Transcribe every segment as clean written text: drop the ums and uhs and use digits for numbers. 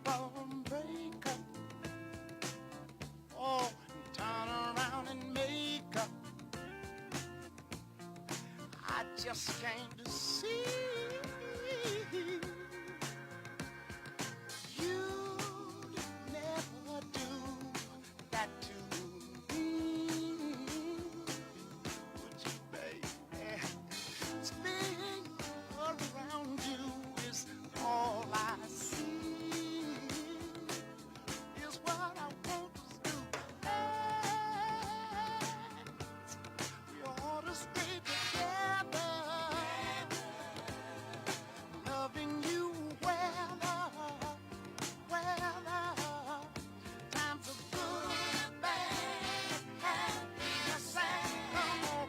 phone break up. Oh, and turn around and make up. I just came to see you'd never do that to me. Would you, baby? Spinning around you is all I see. Is what I want to do. Hey, we ought to stay together, loving you weather, times are good, bad, happiness and come on,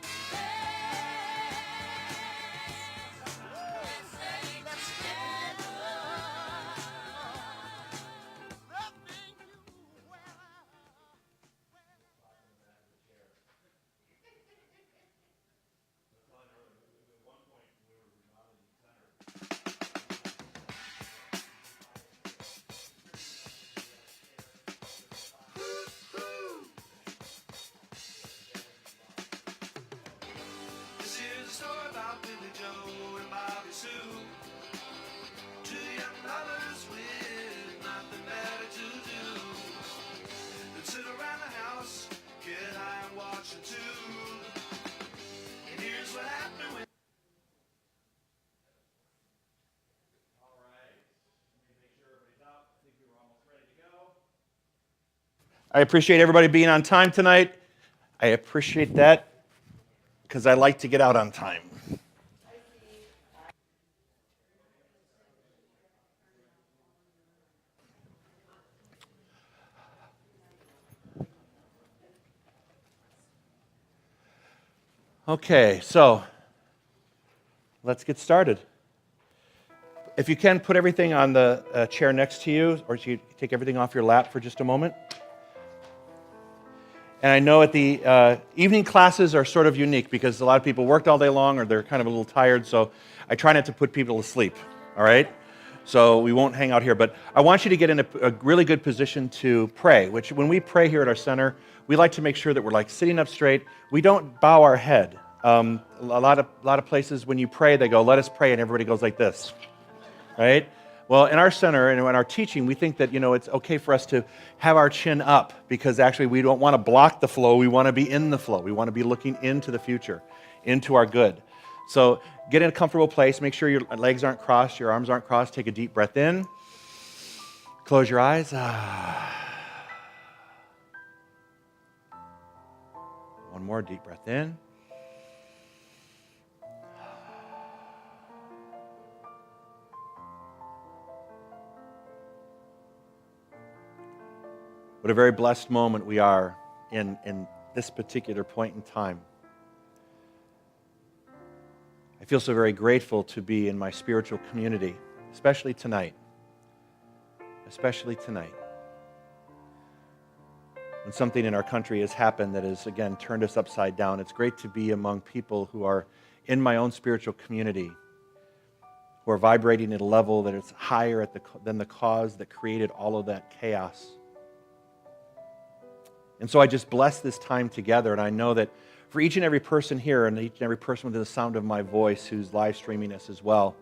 let's get loving you weather. This is a story about Billy Joe and Bobby Sue, two young lovers with nothing better to do than sit around the house, get high and watch a tube. And here's what happened when... All right. Let me make sure everybody's up. I think we were almost ready to go. I appreciate everybody being on time tonight. I appreciate that because I like to get out on time. Okay, so let's get started. If you can, put everything on the chair next to you, or you take everything off your lap for just a moment. And I know at the evening classes are sort of unique because a lot of people worked all day long or they're kind of a little tired, so I try not to put people to sleep, all right? So we won't hang out here, but I want you to get in a really good position to pray, which when we pray here at our center, we like to make sure that we're like sitting up straight. We don't bow our head. A lot of places when you pray, they go, let us pray, and everybody goes like this, right? Well, in our center and in our teaching, we think that, it's okay for us to have our chin up because actually we don't want to block the flow. We want to be in the flow. We want to be looking into the future, into our good. So get in a comfortable place. Make sure your legs aren't crossed, your arms aren't crossed. Take a deep breath in. Close your eyes. One more deep breath in. What a very blessed moment we are in this particular point in time. I feel so very grateful to be in my spiritual community, especially tonight. Especially tonight. When something in our country has happened that has, again, turned us upside down, it's great to be among people who are in my own spiritual community, who are vibrating at a level that is higher than the cause that created all of that chaos. And so I just bless this time together, and I know that for each and every person here and each and every person within the sound of my voice who's live streaming us as well,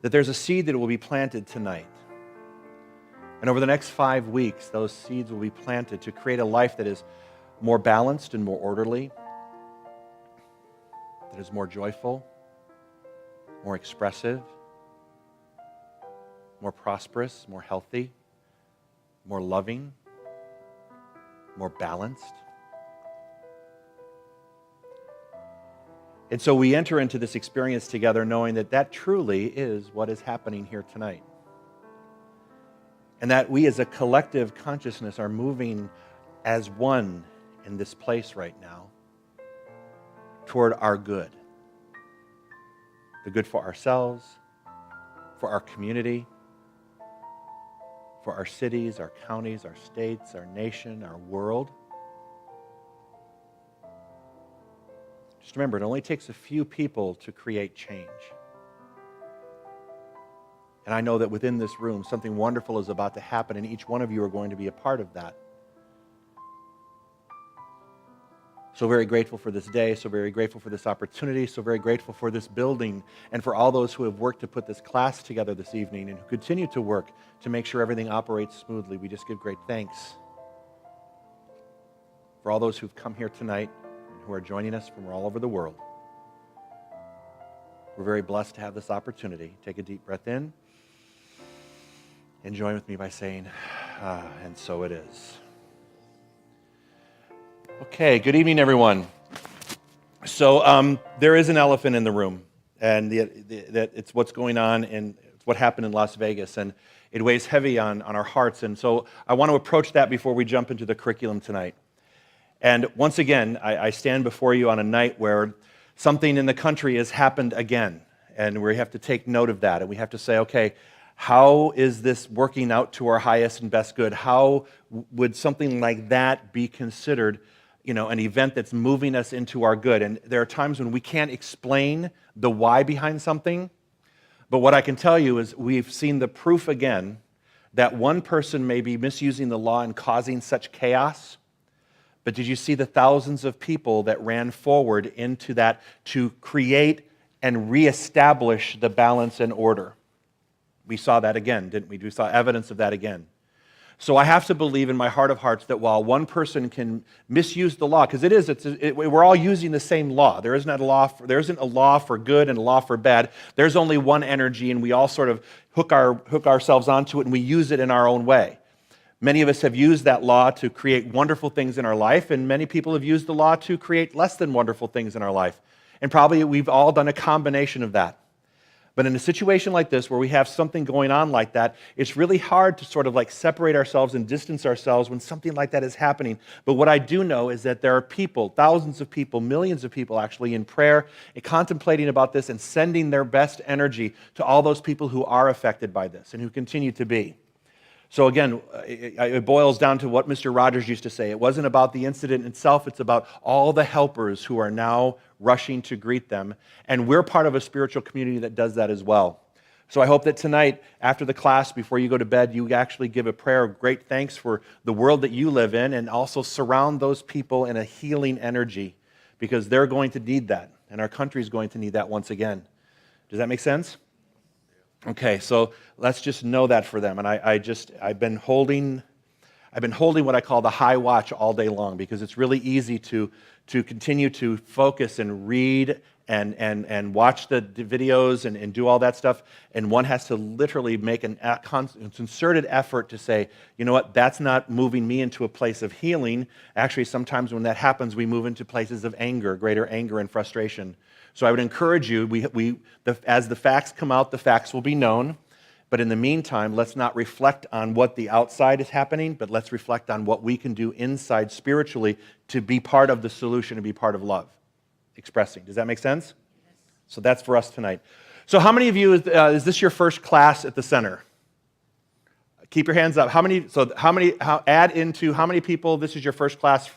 that there's a seed that will be planted tonight. And over the next 5 weeks, those seeds will be planted to create a life that is more balanced and more orderly, that is more joyful, more expressive, more prosperous, more healthy, more loving, more balanced. And so we enter into this experience together knowing that that truly is what is happening here tonight. And that we as a collective consciousness are moving as one in this place right now toward our good. The good for ourselves, for our community, for our cities, our counties, our states, our nation, our world. Just remember, it only takes a few people to create change. And I know that within this room, something wonderful is about to happen, and each one of you are going to be a part of that. So very grateful for this day, so very grateful for this opportunity, so very grateful for this building, and for all those who have worked to put this class together this evening and who continue to work to make sure everything operates smoothly. We just give great thanks for all those who've come here tonight and who are joining us from all over the world. We're very blessed to have this opportunity. Take a deep breath in and join with me by saying, and so it is. Okay, good evening, everyone. So there is an elephant in the room, and that it's what's going on and it's what happened in Las Vegas, and it weighs heavy on our hearts. And so I want to approach that before we jump into the curriculum tonight. And once again, I stand before you on a night where something in the country has happened again, and we have to take note of that, and we have to say, okay, how is this working out to our highest and best good? How would something like that be considered, an event that's moving us into our good? And there are times when we can't explain the why behind something, but what I can tell you is we've seen the proof again that one person may be misusing the law and causing such chaos. But did you see the thousands of people that ran forward into that to create and reestablish the balance and order? We saw that again, didn't we? We saw evidence of that again. So I have to believe in my heart of hearts that while one person can misuse the law, because we're all using the same law. There isn't a law for good and a law for bad. There's only one energy, and we all sort of hook ourselves onto it, and we use it in our own way. Many of us have used that law to create wonderful things in our life, and many people have used the law to create less than wonderful things in our life. And probably we've all done a combination of that. But in a situation like this, where we have something going on like that, it's really hard to sort of like separate ourselves and distance ourselves when something like that is happening. But what I do know is that there are people, thousands of people, millions of people actually in prayer, and contemplating about this and sending their best energy to all those people who are affected by this and who continue to be. So again, it boils down to what Mr. Rogers used to say. It wasn't about the incident itself, it's about all the helpers who are now rushing to greet them. And we're part of a spiritual community that does that as well. So I hope that tonight, after the class, before you go to bed, you actually give a prayer of great thanks for the world that you live in, and also surround those people in a healing energy, because they're going to need that, and our country is going to need that once again. Does that make sense? Okay, so let's just know that for them. And I've been holding what I call the high watch all day long, because it's really easy to continue to focus and read and watch the videos and do all that stuff. And one has to literally make an concerted effort to say, you know what, that's not moving me into a place of healing. Actually, sometimes when that happens, we move into places of anger, greater anger and frustration. So I would encourage you, as the facts come out, the facts will be known. But in the meantime, let's not reflect on what the outside is happening, but let's reflect on what we can do inside spiritually to be part of the solution and be part of love. Expressing. Does that make sense? Yes. So that's for us tonight. So how many of you, is this your first class at the center? Keep your hands up. How many people, this is your first class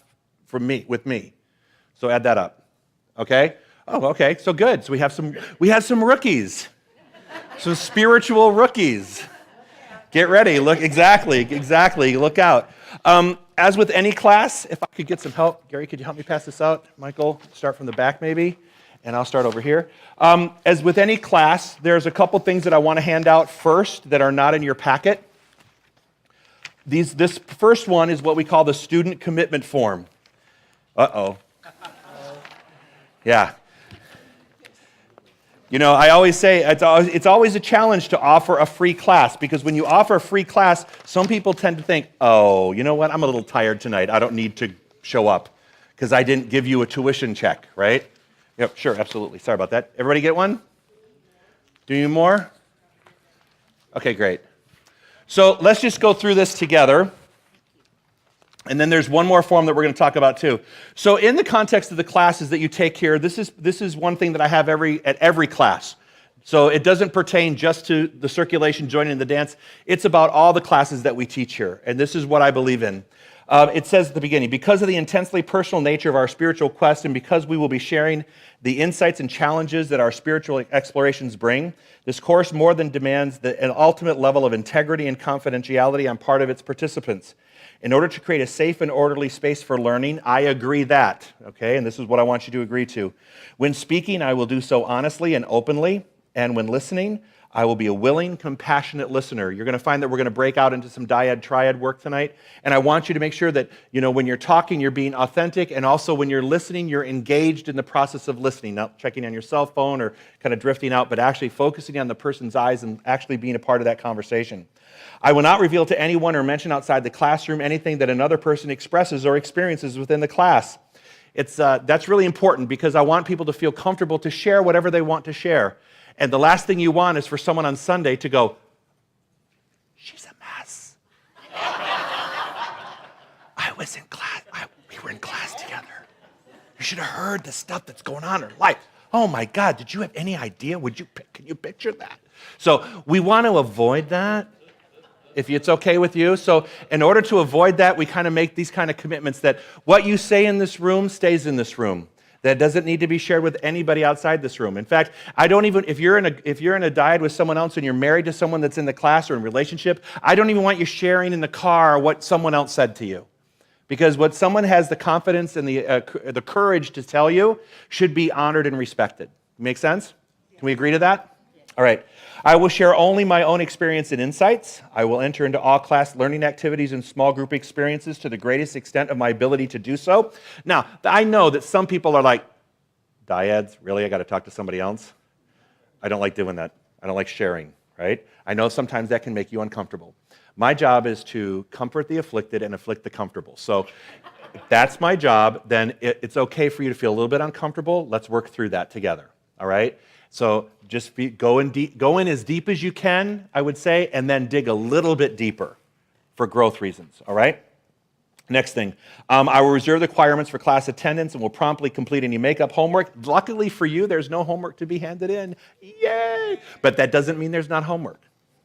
with me? So add that up. Okay? Oh, okay, so good. So we have some rookies, some spiritual rookies. Get ready. Look, exactly. Look out. As with any class, if I could get some help, Gary, could you help me pass this out? Michael, start from the back maybe, and I'll start over here. As with any class, there's a couple things that I want to hand out first that are not in your packet. This first one is what we call the student commitment form. Uh-oh. Yeah. I always say it's always a challenge to offer a free class, because when you offer a free class, some people tend to think, oh, you know what, I'm a little tired tonight. I don't need to show up because I didn't give you a tuition check, right? Yep, sure, absolutely. Sorry about that. Everybody get one? Do you more? Okay, great. So let's just go through this together. And then there's one more form that we're going to talk about too. So in the context of the classes that you take here, this is one thing that I have at every class. So it doesn't pertain just to the circulation, joining in the dance. It's about all the classes that we teach here. And this is what I believe in. It says at the beginning, because of the intensely personal nature of our spiritual quest and because we will be sharing the insights and challenges that our spiritual explorations bring, this course more than demands an ultimate level of integrity and confidentiality on part of its participants. In order to create a safe and orderly space for learning, I agree that, okay, and this is what I want you to agree to. When speaking, I will do so honestly and openly, and when listening, I will be a willing, compassionate listener. You're going to find that we're going to break out into some dyad, triad work tonight. And I want you to make sure that, when you're talking, you're being authentic. And also when you're listening, you're engaged in the process of listening, not checking on your cell phone or kind of drifting out, but actually focusing on the person's eyes and actually being a part of that conversation. I will not reveal to anyone or mention outside the classroom anything that another person expresses or experiences within the class. That's really important because I want people to feel comfortable to share whatever they want to share. And the last thing you want is for someone on Sunday to go, she's a mess. I was in class. We were in class together. You should have heard the stuff that's going on in her life. Oh my God, did you have any idea? Can you picture that? So we want to avoid that, if it's okay with you. So in order to avoid that, we kind of make these kind of commitments that what you say in this room stays in this room. That doesn't need to be shared with anybody outside this room. In fact, if you're in a dyad with someone else and you're married to someone that's in the class or in a relationship, I don't even want you sharing in the car what someone else said to you. Because what someone has the confidence and the courage to tell you should be honored and respected. Make sense? Can we agree to that? All right. I will share only my own experience and insights. I will enter into all class learning activities and small group experiences to the greatest extent of my ability to do so. Now, I know that some people are like, dyads, really? I got to talk to somebody else? I don't like doing that. I don't like sharing, right? I know sometimes that can make you uncomfortable. My job is to comfort the afflicted and afflict the comfortable. So if that's my job, then it's okay for you to feel a little bit uncomfortable. Let's work through that together, all right? So just go in as deep as you can, I would say, and then dig a little bit deeper for growth reasons, all right? Next thing, I will reserve the requirements for class attendance and will promptly complete any makeup homework. Luckily for you, there's no homework to be handed in. Yay! But that doesn't mean there's not homework,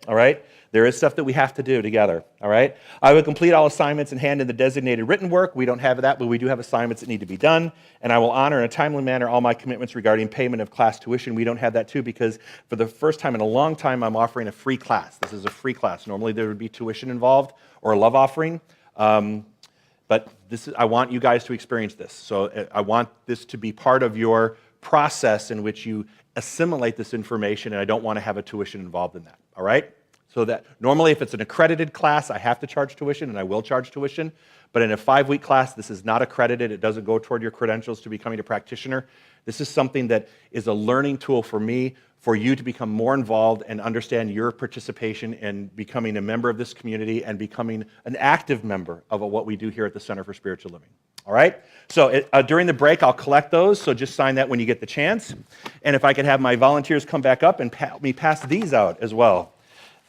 all right? There is stuff that we have to do together, all right? I will complete all assignments and hand in the designated written work. We don't have that, but we do have assignments that need to be done. And I will honor in a timely manner all my commitments regarding payment of class tuition. We don't have that too because for the first time in a long time, I'm offering a free class. This is a free class. Normally there would be tuition involved or a love offering. But I want you guys to experience this. So I want this to be part of your process in which you assimilate this information, and I don't want to have a tuition involved in that, all right? So that normally if it's an accredited class, I have to charge tuition, and I will charge tuition. But in a 5-week class, this is not accredited. It doesn't go toward your credentials to becoming a practitioner. This is something that is a learning tool for me, for you to become more involved and understand your participation in becoming a member of this community and becoming an active member of what we do here at the Center for Spiritual Living. All right? So during the break, I'll collect those, so just sign that when you get the chance. And if I could have my volunteers come back up and help me pass these out as well.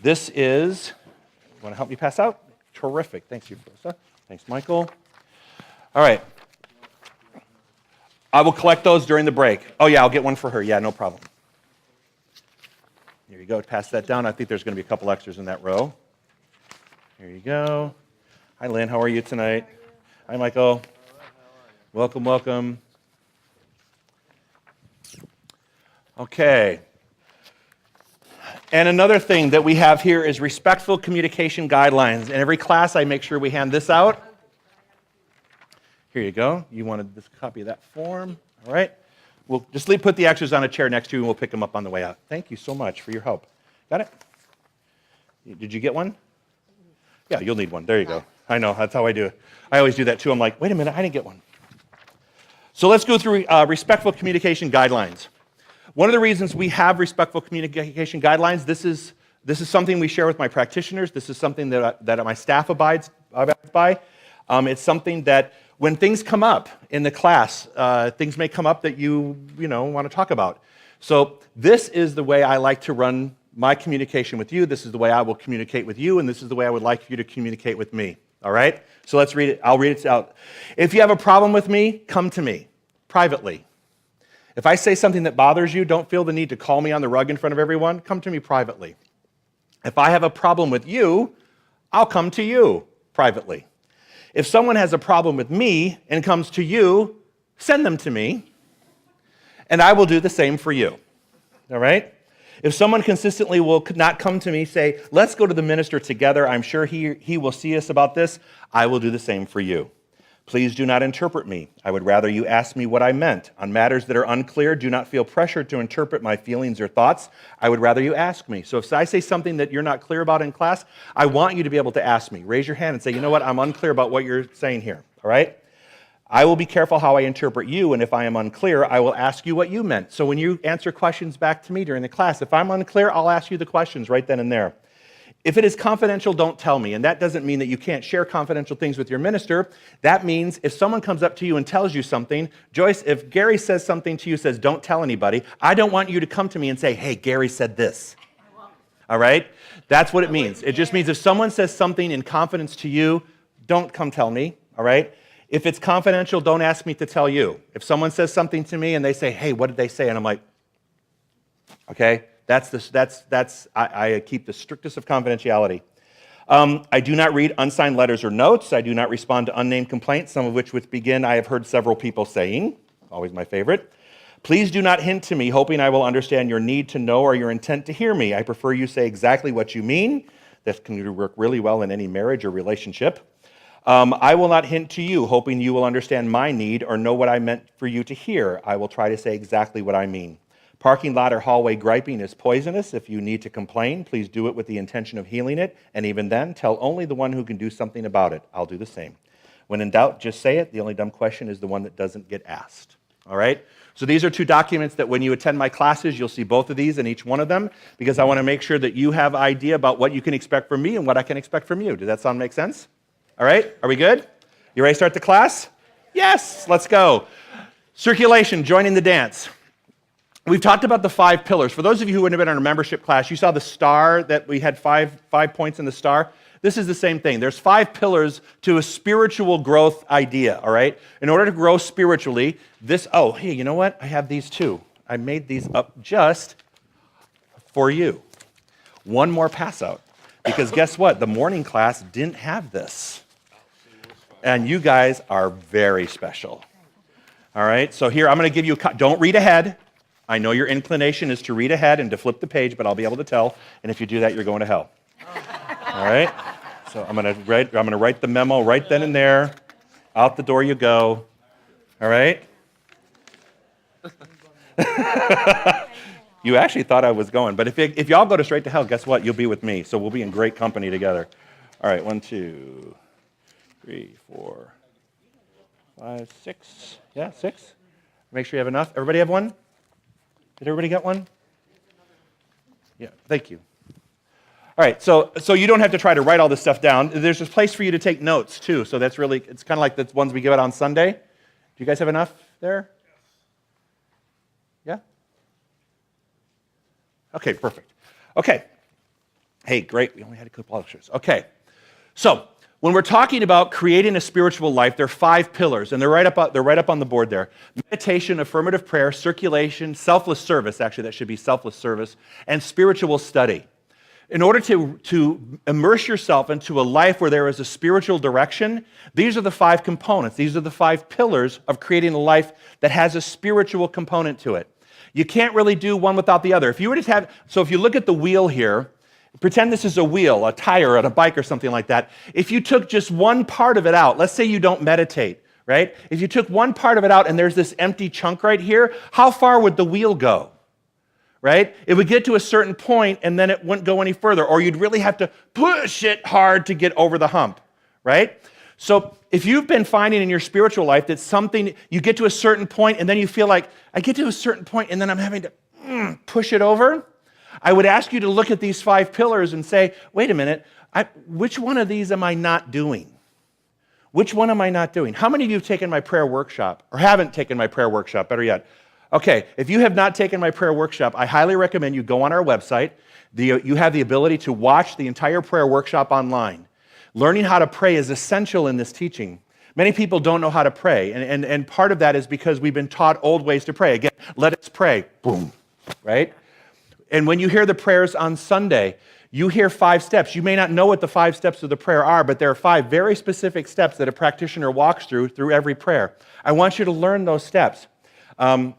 This is, you want to help me pass out? Terrific. Thanks, you, Melissa. Thanks, Michael. All right. I will collect those during the break. Oh, yeah, I'll get one for her. Yeah, no problem. Here you go. Pass that down. I think there's going to be a couple extras in that row. Here you go. Hi, Lynn. How are you tonight? Hi, Michael. Welcome, welcome. Okay. And another thing that we have here is respectful communication guidelines. In every class, I make sure we hand this out. Here you go. You wanted this copy of that form. All right. We'll just put the extras on a chair next to you, and we'll pick them up on the way out. Thank you so much for your help. Got it? Did you get one? Yeah, you'll need one. There you go. I know. That's how I do it. I always do that, too. I'm like, wait a minute. I didn't get one. So let's go through respectful communication guidelines. One of the reasons we have respectful communication guidelines, this is something we share with my practitioners. This is something that my staff abides by. It's something that when things come up in the class, things may come up that you want to talk about. So this is the way I like to run my communication with you. This is the way I will communicate with you, and this is the way I would like you to communicate with me. All right? So let's read it. I'll read it out. If you have a problem with me, come to me privately. If I say something that bothers you, don't feel the need to call me on the rug in front of everyone. Come to me privately. If I have a problem with you, I'll come to you privately. If someone has a problem with me and comes to you, send them to me, and I will do the same for you. All right? If someone consistently will not come to me, say, let's go to the minister together, I'm sure he will see us about this, I will do the same for you. Please do not interpret me. I would rather you ask me what I meant. On matters that are unclear, do not feel pressured to interpret my feelings or thoughts. I would rather you ask me. So if I say something that you're not clear about in class, I want you to be able to ask me. Raise your hand and say, you know what, I'm unclear about what you're saying here, all right? I will be careful how I interpret you, and if I am unclear, I will ask you what you meant. So when you answer questions back to me during the class, if I'm unclear, I'll ask you the questions right then and there. If it is confidential, don't tell me. And that doesn't mean that you can't share confidential things with your minister. That means if someone comes up to you and tells you something, Joyce, if Gary says something to you, says, don't tell anybody, I don't want you to come to me and say, hey, Gary said this. All right? That's what it means. It just means if someone says something in confidence to you, don't come tell me. All right? If it's confidential, don't ask me to tell you. If someone says something to me and they say, hey, what did they say? And I'm like, okay, I keep the strictest of confidentiality. I do not read unsigned letters or notes. I do not respond to unnamed complaints, some of which begin, I have heard several people saying, always my favorite. Please do not hint to me, hoping I will understand your need to know or your intent to hear me. I prefer you say exactly what you mean. That can work really well in any marriage or relationship. I will not hint to you, hoping you will understand my need or know what I meant for you to hear. I will try to say exactly what I mean. Parking lot or hallway griping is poisonous. If you need to complain, please do it with the intention of healing it, and even then, tell only the one who can do something about it. I'll do the same. When in doubt, just say it. The only dumb question is the one that doesn't get asked. All right? So these are two documents that when you attend my classes, you'll see both of these in each one of them, because I want to make sure that you have an idea about what you can expect from me and what I can expect from you. Does that sound make sense? All right? Are we good? You ready to start the class? Yes, let's go. Circulation, joining the dance. We've talked about the 5 pillars. For those of you who would have been in our membership class, you saw the star that we had five points in the star. This is the same thing. There's 5 pillars to a spiritual growth idea, all right? In order to grow spiritually, hey, you know what? I have these too. I made these up just for you. One more pass out. Because guess what? The morning class didn't have this. And you guys are very special. All right? So here, I'm going to give you don't read ahead. I know your inclination is to read ahead and to flip the page, but I'll be able to tell. And if you do that, you're going to hell. All right? So I'm going to write the memo right then and there. Out the door you go. All right? You actually thought I was going, but if y'all go to straight to hell, guess what? You'll be with me, so we'll be in great company together. All right, 1, 2, 3, 4, 5, 6. Yeah, 6. Make sure you have enough. Everybody have one? Did everybody get one? Yeah, thank you. All right, so you don't have to try to write all this stuff down. There's a place for you to take notes, too, so it's kind of like the ones we give out on Sunday. Do you guys have enough there? Yeah? Okay, perfect. Okay. Hey, great. We only had a couple lectures. Okay. So when we're talking about creating a spiritual life, there are 5 pillars, and they're right up on the board there. Meditation, affirmative prayer, circulation, selfless service, actually that should be selfless service, and spiritual study. In order to immerse yourself into a life where there is a spiritual direction, these are the 5 components. These are the 5 pillars of creating a life that has a spiritual component to it. You can't really do one without the other. If you look at the wheel here, pretend this is a wheel, a tire on a bike or something like that. If you took just one part of it out, let's say you don't meditate, right? If you took one part of it out and there's this empty chunk right here, how far would the wheel go, right? It would get to a certain point and then it wouldn't go any further, or you'd really have to push it hard to get over the hump, right? So if you've been finding in your spiritual life that something, you get to a certain point and then you feel like, I get to a certain point and then I'm having to push it over, I would ask you to look at these 5 pillars and say, wait a minute, which one of these am I not doing? Which one am I not doing? How many of you have taken my prayer workshop or haven't taken my prayer workshop, better yet? Okay, if you have not taken my prayer workshop, I highly recommend you go on our website. You have the ability to watch the entire prayer workshop online. Learning how to pray is essential in this teaching. Many people don't know how to pray, and part of that is because we've been taught old ways to pray. Again, let us pray, boom, right? And when you hear the prayers on Sunday, You hear 5 steps. You may not know what the 5 steps of the prayer are, but there are 5 very specific steps that a practitioner walks through every prayer. I want you to learn those steps. It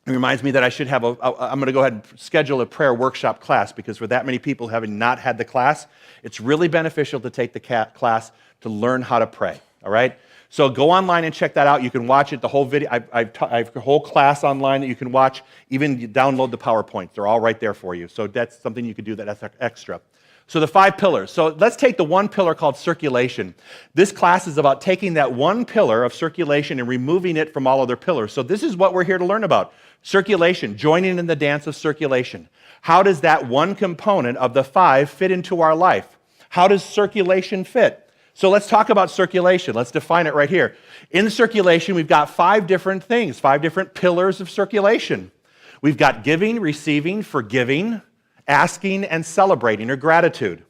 reminds me that I should have I'm going to go ahead and schedule a prayer workshop class, because for that many people having not had the class, it's really beneficial to take the class to learn how to pray, all right? So go online and check that out. You can watch it, the whole video. I have a whole class online that you can watch. Even you download the PowerPoints. They're all right there for you. So that's something you could do that's extra. So the 5 pillars. So let's take the one pillar called circulation. This class is about taking that one pillar of circulation and removing it from all other pillars. So this is what we're here to learn about. Circulation, joining in the dance of circulation. How does that one component of the 5 fit into our life? How does circulation fit? So let's talk about circulation. Let's define it right here. In circulation, we've got 5 different things, 5 different pillars of circulation. We've got giving, receiving, forgiving, asking, and celebrating, or gratitude.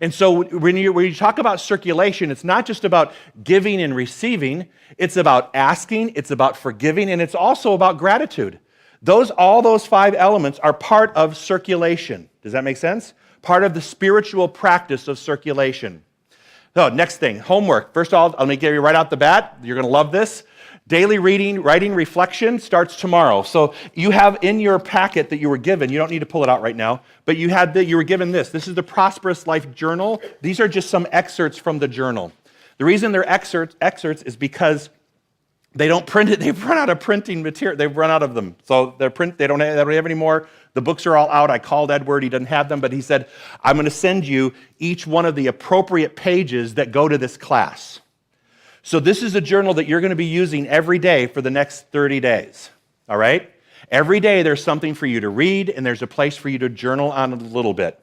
And so when you talk about circulation, it's not just about giving and receiving. It's about asking, it's about forgiving, and it's also about gratitude. All those 5 elements are part of circulation. Does that make sense? Part of the spiritual practice of circulation. So next thing, homework. First of all, let me give you right out the bat. You're going to love this. Daily reading, writing, reflection starts tomorrow. So you have in your packet that you were given, you don't need to pull it out right now, but you were given this. This is the Prosperous Life Journal. These are just some excerpts from the journal. The reason they're excerpts is because they don't print it. They've run out of printing material. They've run out of them. So they don't have any more. The books are all out. I called Edward. He doesn't have them, but he said, I'm going to send you each one of the appropriate pages that go to this class. So this is a journal that you're going to be using every day for the next 30 days, all right? Every day there's something for you to read, and there's a place for you to journal on a little bit.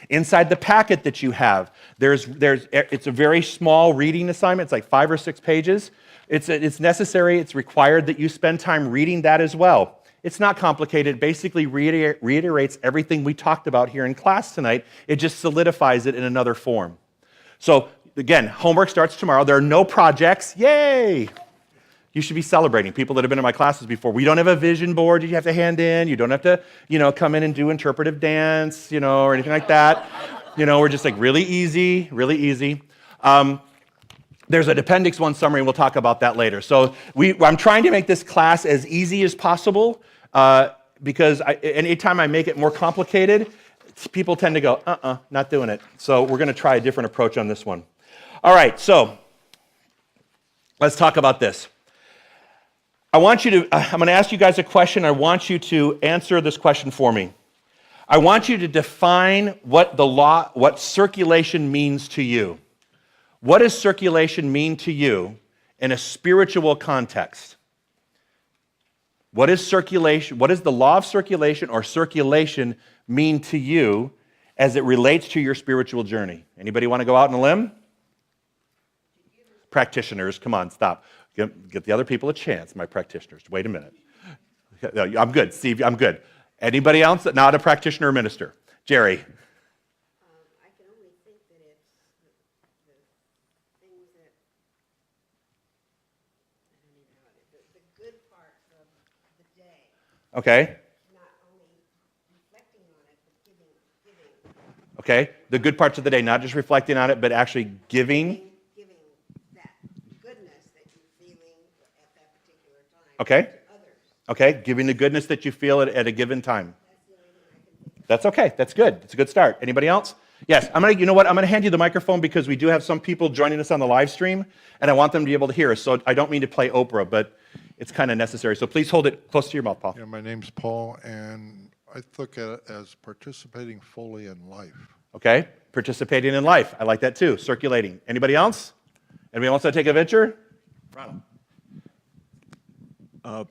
Inside the packet that you have, it's a very small reading assignment. It's like 5 or 6 pages. It's necessary, it's required that you spend time reading that as well. It's not complicated. It basically reiterates everything we talked about here in class tonight. It just solidifies it in another form. So again, homework starts tomorrow. There are no projects. Yay! You should be celebrating. People that have been in my classes before. We don't have a vision board you have to hand in. You don't have to, come in and do interpretive dance, or anything like that. We're just like really easy, really easy. There's an Appendix 1 summary, and we'll talk about that later. So I'm trying to make this class as easy as possible because anytime I make it more complicated, people tend to go, not doing it. So we're going to try a different approach on this one. All right, so let's talk about this. I'm going to ask you guys a question. I want you to answer this question for me. I want you to define what circulation means to you. What does circulation mean to you in a spiritual context? What is circulation? What does the law of circulation or circulation mean to you as it relates to your spiritual journey? Anybody want to go out on a limb? Practitioners, come on, stop. Get the other people a chance, my practitioners. Wait a minute. I'm good, Steve, I'm good. Anybody else not a practitioner or minister? Jerry. I can only think that it's the things that, I don't even know, the good parts of the day. Okay. Not only reflecting on it, but giving. Okay, the good parts of the day, not just reflecting on it, but actually giving. Giving that goodness that you're feeling at that particular time Okay. to others. Okay, giving the goodness that you feel at a given time. That's okay. That's good. It's a good start. Anybody else? Yes, I'm gonna hand you the microphone because we do have some people joining us on the live stream, and I want them to be able to hear us. So I don't mean to play Oprah, but it's kind of necessary. So please hold it close to your mouth, Paul. Yeah, my name's Paul, and I look at it as participating fully in life. Okay, participating in life. I like that too. Circulating. Anybody else? Anybody wants to take a venture? Ronald.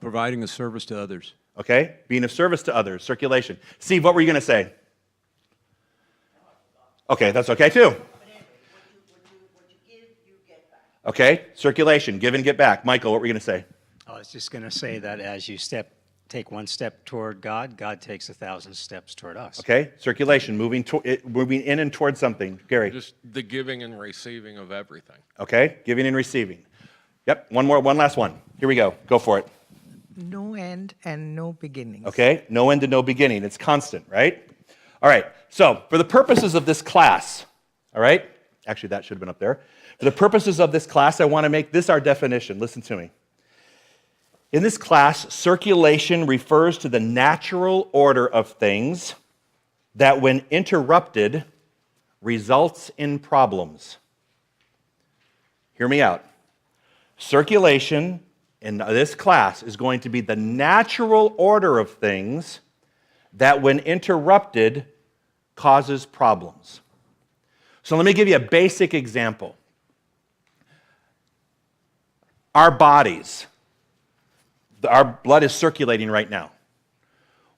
Providing a service to others. Okay, being of service to others. Circulation. Steve, what were you going to say? Okay, that's okay too. What you give, you get back. Okay, circulation. Give and get back. Michael, what were you going to say? I was just going to say that as you take one step toward God, God takes 1,000 steps toward us. Okay, circulation. Moving in and towards something. Gary. Just the giving and receiving of everything. Okay, giving and receiving. Yep, one last one. Here we go. Go for it. No end and no beginning. Okay, no end and no beginning. It's constant, right? All right, so for the purposes of this class, all right, actually that should have been up there. For the purposes of this class, I want to make this our definition. Listen to me. In this class, circulation refers to the natural order of things that, when interrupted, results in problems. Hear me out. Circulation in this class is going to be the natural order of things that, when interrupted, causes problems. So let me give you a basic example. Our bodies, our blood is circulating right now.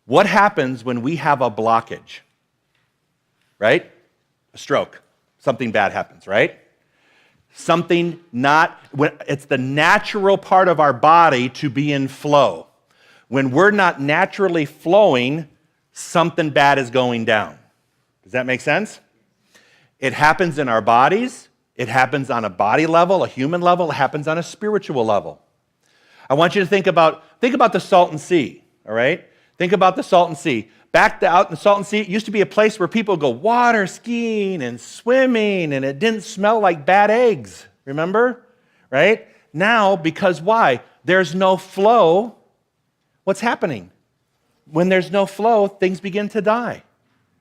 What happens when we have a blockage? Right? A stroke. Something bad happens, right? It's the natural part of our body to be in flow. When we're not naturally flowing, something bad is going down. Does that make sense? It happens in our bodies. It happens on a body level, a human level. It happens on a spiritual level. I want you to think about the Salton Sea, all right? Think about the Salton Sea. Out in the Salton Sea, it used to be a place where people go water skiing and swimming, and it didn't smell like bad eggs, remember? Right? Now, because why? There's no flow. What's happening? When there's no flow, things begin to die,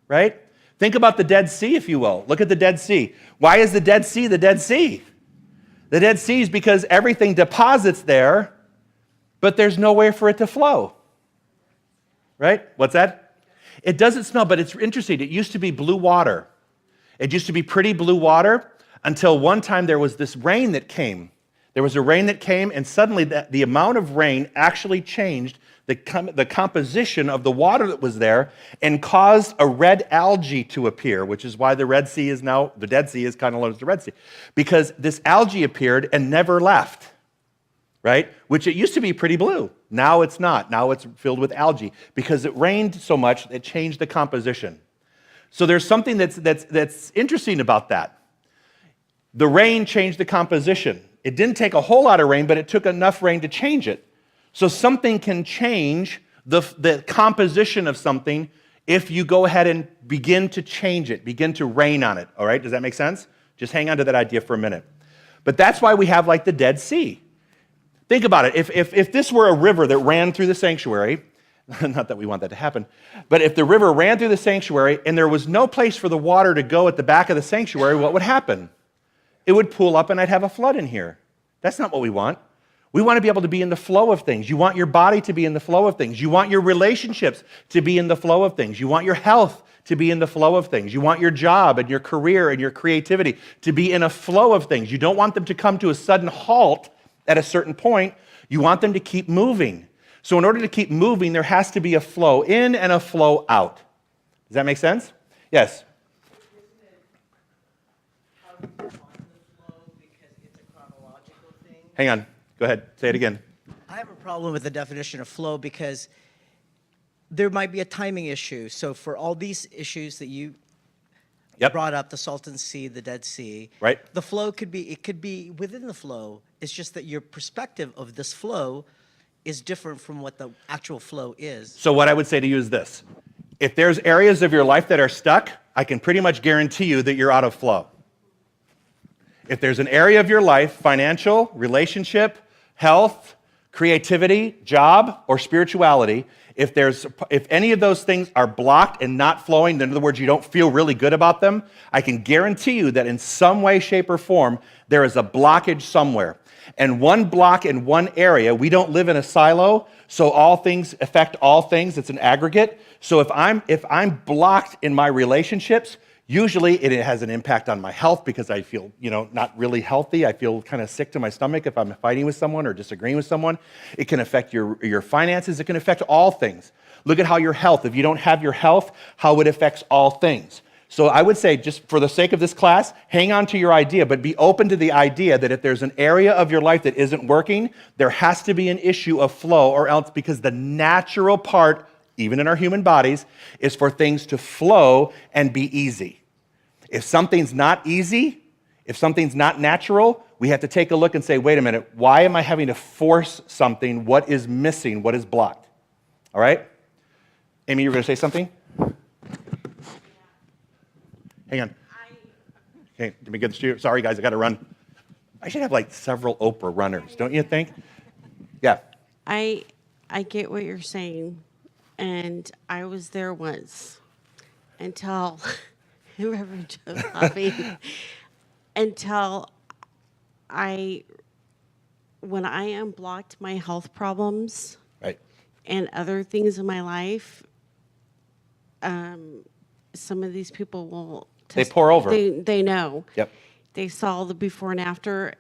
right? Think about the Dead Sea, if you will. Look at the Dead Sea. Why is the Dead Sea the Dead Sea? The Dead Sea is because everything deposits there, but there's nowhere for it to flow. Right? What's that? It doesn't smell, but it's interesting. It used to be blue water. It used to be pretty blue water until one time there was this rain that came. There was a rain that came, and suddenly the amount of rain actually changed the composition of the water that was there and caused a red algae to appear, which is why the Dead Sea is kind of known as the Red Sea, because this algae appeared and never left, right? Which it used to be pretty blue. Now it's not. Now it's filled with algae because it rained so much it changed the composition. So there's something that's interesting about that. The rain changed the composition. It didn't take a whole lot of rain, but it took enough rain to change it. So something can change the composition of something if you go ahead and begin to change it, begin to rain on it, all right? Does that make sense? Just hang on to that idea for a minute. But that's why we have like the Dead Sea. Think about it. If this were a river that ran through the sanctuary, not that we want that to happen, but if the river ran through the sanctuary and there was no place for the water to go at the back of the sanctuary, what would happen? It would pool up and I'd have a flood in here. That's not what we want. We want to be able to be in the flow of things. You want your body to be in the flow of things. You want your relationships to be in the flow of things. You want your health to be in the flow of things. You want your job and your career and your creativity to be in a flow of things. You don't want them to come to a sudden halt at a certain point. You want them to keep moving. So in order to keep moving, there has to be a flow in and a flow out. Does that make sense? Yes? Hang on. Go ahead. Say it again. I have a problem with the definition of flow because there might be a timing issue. So for all these issues that you brought up, the Salton Sea, the Dead Sea, right? The flow could be within the flow. It's just that your perspective of this flow is different from what the actual flow is. So what I would say to you is this. If there's areas of your life that are stuck, I can pretty much guarantee you that you're out of flow. If there's an area of your life, financial, relationship, health, creativity, job, or spirituality, if any of those things are blocked and not flowing, in other words, you don't feel really good about them, I can guarantee you that in some way, shape, or form, there is a blockage somewhere. And one block in one area, we don't live in a silo, so all things affect all things. It's an aggregate. So if I'm blocked in my relationships, usually it has an impact on my health because I feel, not really healthy. I feel kind of sick to my stomach if I'm fighting with someone or disagreeing with someone. It can affect your finances. It can affect all things. Look at how your health, if you don't have your health, how it affects all things. So I would say, just for the sake of this class, hang on to your idea, but be open to the idea that if there's an area of your life that isn't working, there has to be an issue of flow, or else, because the natural part, even in our human bodies, is for things to flow and be easy. If something's not easy, if something's not natural, we have to take a look and say, wait a minute, why am I having to force something? What is missing? What is blocked? All right? Amy, you were going to say something? Hang on. Okay, let me get this to you. Sorry, guys, I got to run. I should have like several Oprah runners, don't you think? Yeah. I get what you're saying, and I was there once until Reverend Joe Hoppy, until when I unblocked my health problems Right. and other things in my life, some of these people will They pour over. They know. Yep. They saw the before and after.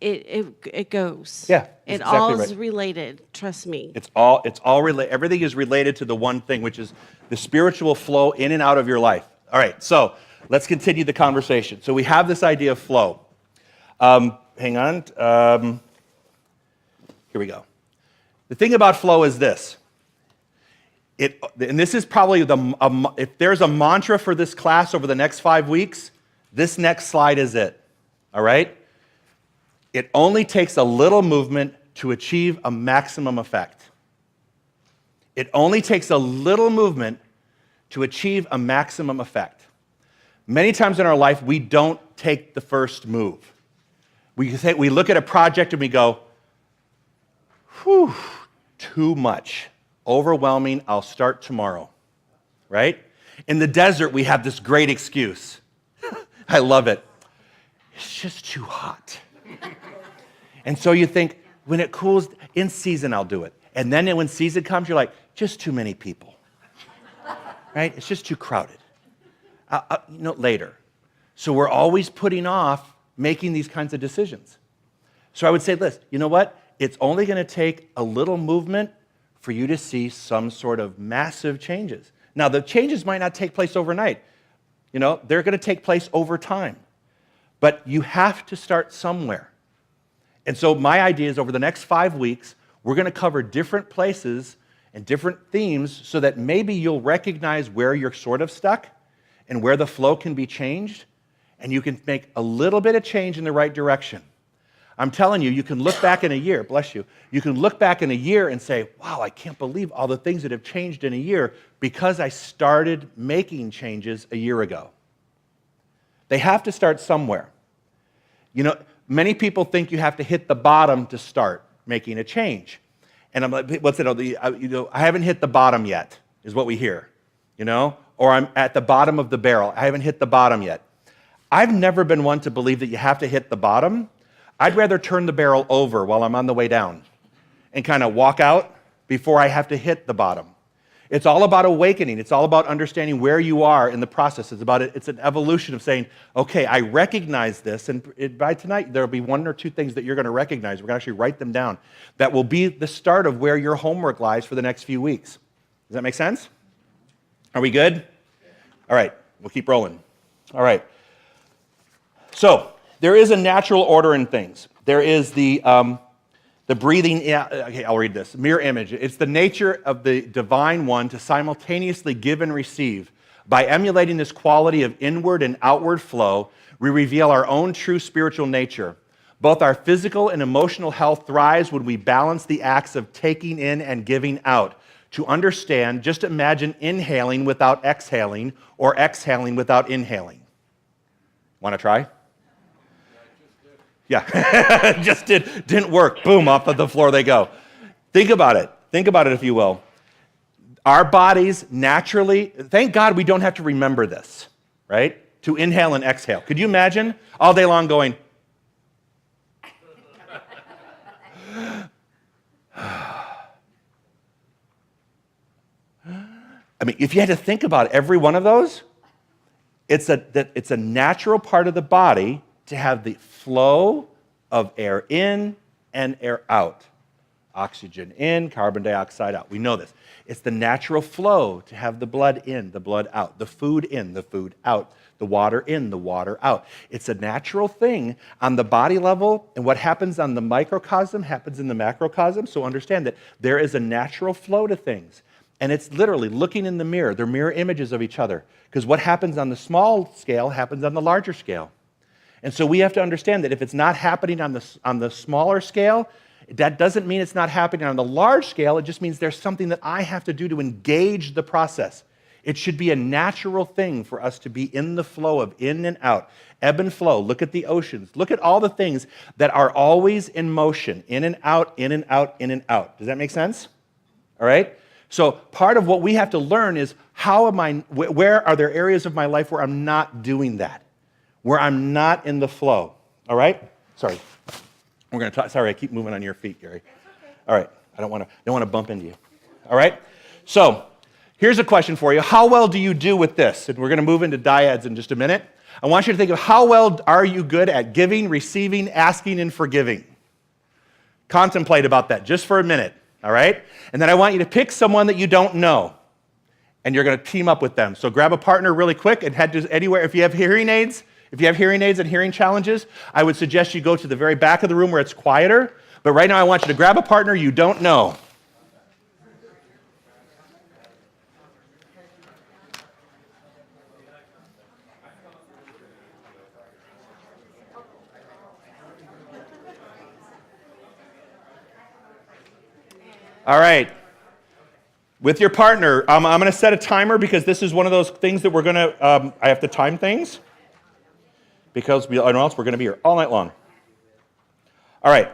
It goes. Yeah, that's It exactly all right. is related. Trust me. It's all related. Everything is related to the one thing, which is the spiritual flow in and out of your life. All right, so let's continue the conversation. So we have this idea of flow. Hang on. Here we go. The thing about flow is this. And this is probably if there's a mantra for this class over the next 5 weeks, this next slide is it. All right? It only takes a little movement to achieve a maximum effect. It only takes a little movement to achieve a maximum effect. Many times in our life, we don't take the first move. We look at a project and we go, whew, too much. Overwhelming, I'll start tomorrow, right? In the desert, we have this great excuse. I love it. It's just too hot. And so you think, when it cools, in season, I'll do it. And then when season comes, you're like, just too many people, right? It's just too crowded. Later. So we're always putting off making these kinds of decisions. So I would say this, you know what? It's only going to take a little movement for you to see some sort of massive changes. Now, the changes might not take place overnight. They're going to take place over time. But you have to start somewhere. And so my idea is over the next 5 weeks, we're going to cover different places and different themes so that maybe you'll recognize where you're sort of stuck and where the flow can be changed, and you can make a little bit of change in the right direction. I'm telling you, you can look back in a year, bless you, you can look back in a year and say, wow, I can't believe all the things that have changed in a year because I started making changes a year ago. They have to start somewhere. Many people think you have to hit the bottom to start making a change. And I'm like, what's it? I haven't hit the bottom yet, is what we hear. Or I'm at the bottom of the barrel. I haven't hit the bottom yet. I've never been one to believe that you have to hit the bottom. I'd rather turn the barrel over while I'm on the way down and kind of walk out before I have to hit the bottom. It's all about awakening. It's all about understanding where you are in the process. It's an evolution of saying, okay, I recognize this, and by tonight there'll be 1 or 2 things that you're going to recognize. We're going to actually write them down. That will be the start of where your homework lies for the next few weeks. Does that make sense? Are we good? All right, we'll keep rolling. All right. So there is a natural order in things. There is the breathing, okay, I'll read this. Mirror image. It's the nature of the divine one to simultaneously give and receive. By emulating this quality of inward and outward flow, we reveal our own true spiritual nature. Both our physical and emotional health thrives when we balance the acts of taking in and giving out. To understand, just imagine inhaling without exhaling or exhaling without inhaling. Want to try? Yeah, just didn't work. Boom, off of the floor they go. Think about it. Think about it, if you will. Our bodies naturally, thank God we don't have to remember this, right? To inhale and exhale. Could you imagine all day long going, I mean, if you had to think about every one of those, it's a natural part of the body to have the flow of air in and air out. Oxygen in, carbon dioxide out. We know this. It's the natural flow to have the blood in, the blood out, the food in, the food out, the water in, the water out. It's a natural thing on the body level, and what happens on the microcosm happens in the macrocosm, so understand that there is a natural flow to things. And it's literally looking in the mirror. They're mirror images of each other. Because what happens on the small scale happens on the larger scale. And so we have to understand that if it's not happening on the smaller scale, that doesn't mean it's not happening on the large scale. It just means there's something that I have to do to engage the process. It should be a natural thing for us to be in the flow of in and out, ebb and flow. Look at the oceans. Look at all the things that are always in motion, in and out, in and out, in and out. Does that make sense? All right? So part of what we have to learn is where are there areas of my life where I'm not doing that, where I'm not in the flow? All right? Sorry. We're going to talk. Sorry, I keep moving on your feet, Gary. All right. I don't want to bump into you. All right? So, here's a question for you. How well do you do with this? And we're going to move into dyads in just a minute. I want you to think of how well are you good at giving, receiving, asking, and forgiving. Contemplate about that just for a minute, all right? And then I want you to pick someone that you don't know, and you're going to team up with them. So grab a partner really quick and head to anywhere. If you have hearing aids and hearing challenges, I would suggest you go to the very back of the room where it's quieter. But right now I want you to grab a partner you don't know. All right. With your partner, I'm going to set a timer because this is one of those things that we're going to, I have to time things because or else we're going to be here all night long. All right.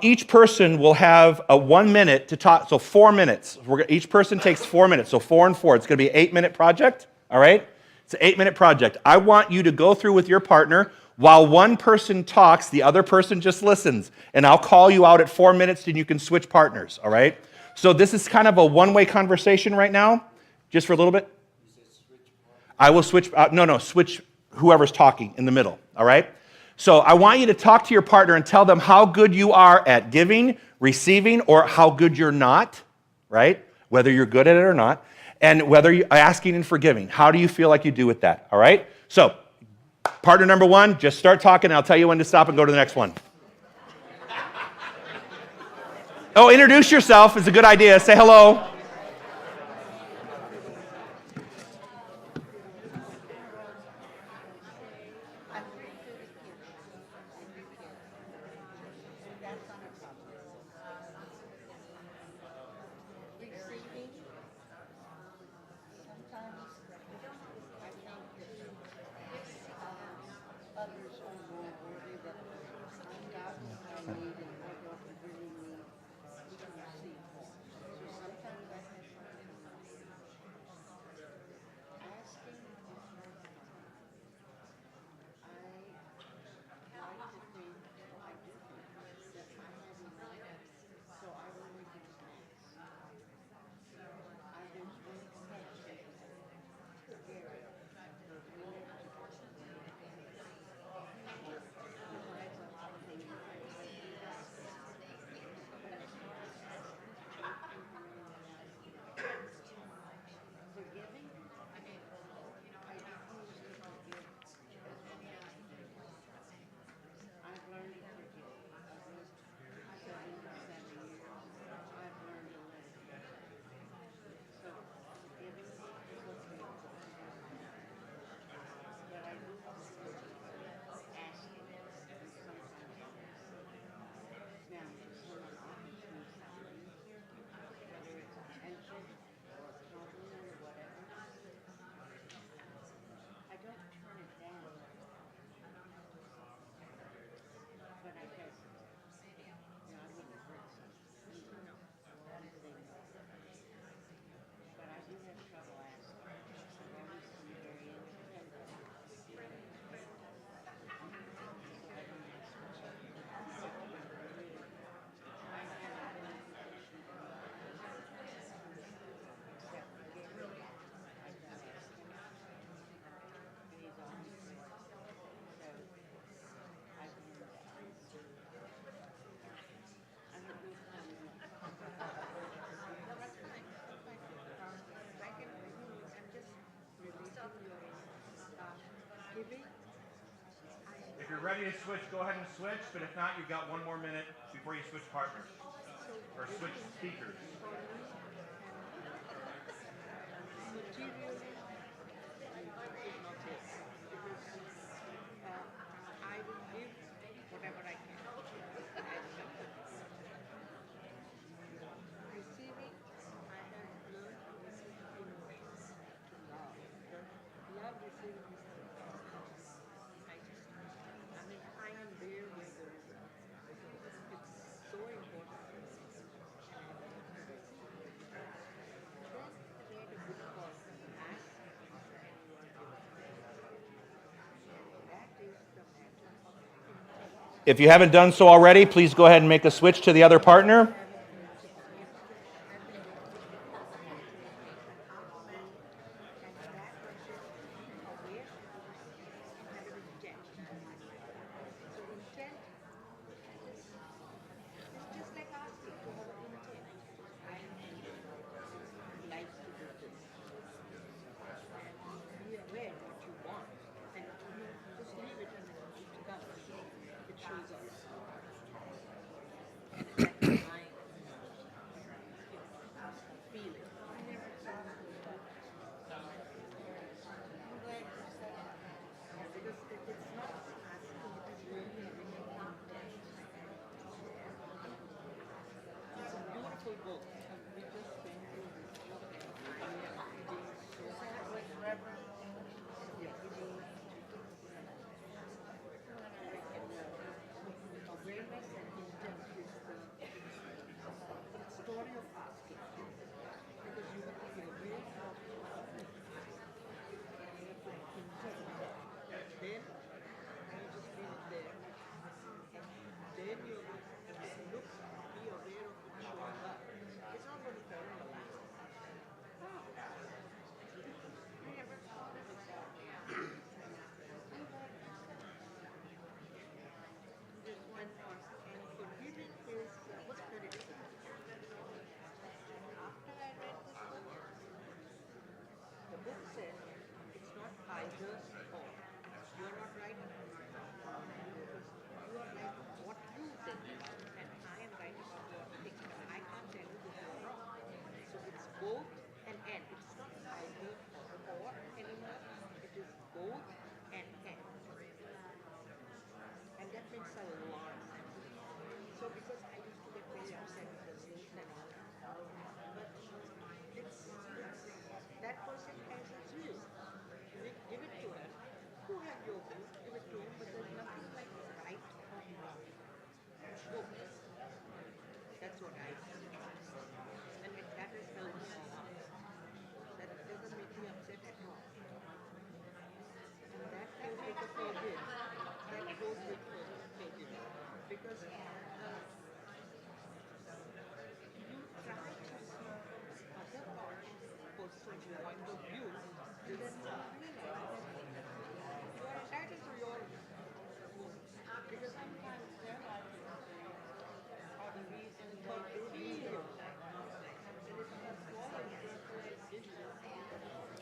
Each person will have 1 minute to talk, so 4 minutes. Each person takes 4 minutes, so 4 and 4. It's going to be an 8-minute project, all right? It's an 8-minute project. I want you to go through with your partner. While one person talks, the other person just listens, and I'll call you out at 4 minutes, and you can switch partners, all right? So this is kind of a one-way conversation right now, just for a little bit. I will switch, switch whoever's talking in the middle, all right? So I want you to talk to your partner and tell them how good you are at giving, receiving, or how good you're not, right? Whether you're good at it or not, and whether you're asking and forgiving. How do you feel like you do with that, all right? So partner number 1, just start talking, and I'll tell you when to stop and go to the next one. Oh, introduce yourself is a good idea. Say hello. If you're ready to switch, go ahead and switch, but if not, you've got 1 more minute before you switch partners or switch speakers. If you haven't done so already, please go ahead and make a switch to the other partner.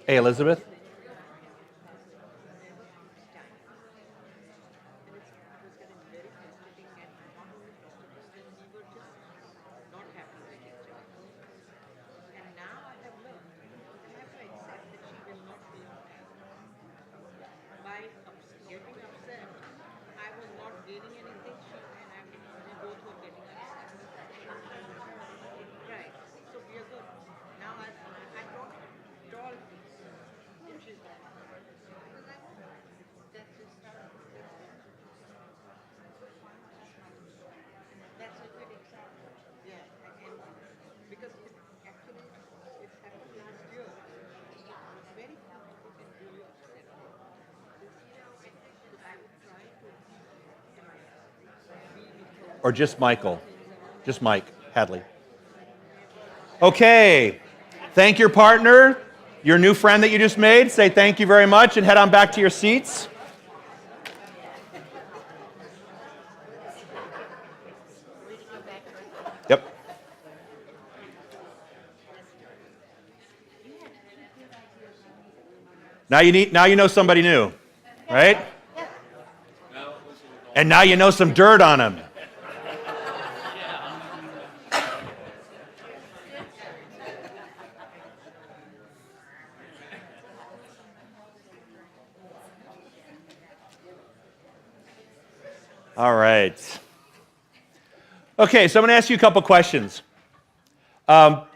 Hey, Elizabeth. Or just Michael? Just Mike Hadley. Okay. Thank your partner, your new friend that you just made. Say thank you very much and head on back to your seats. Yep. Now you know somebody new, right? And now you know some dirt on him. All right. Okay, so I'm going to ask you a couple questions. I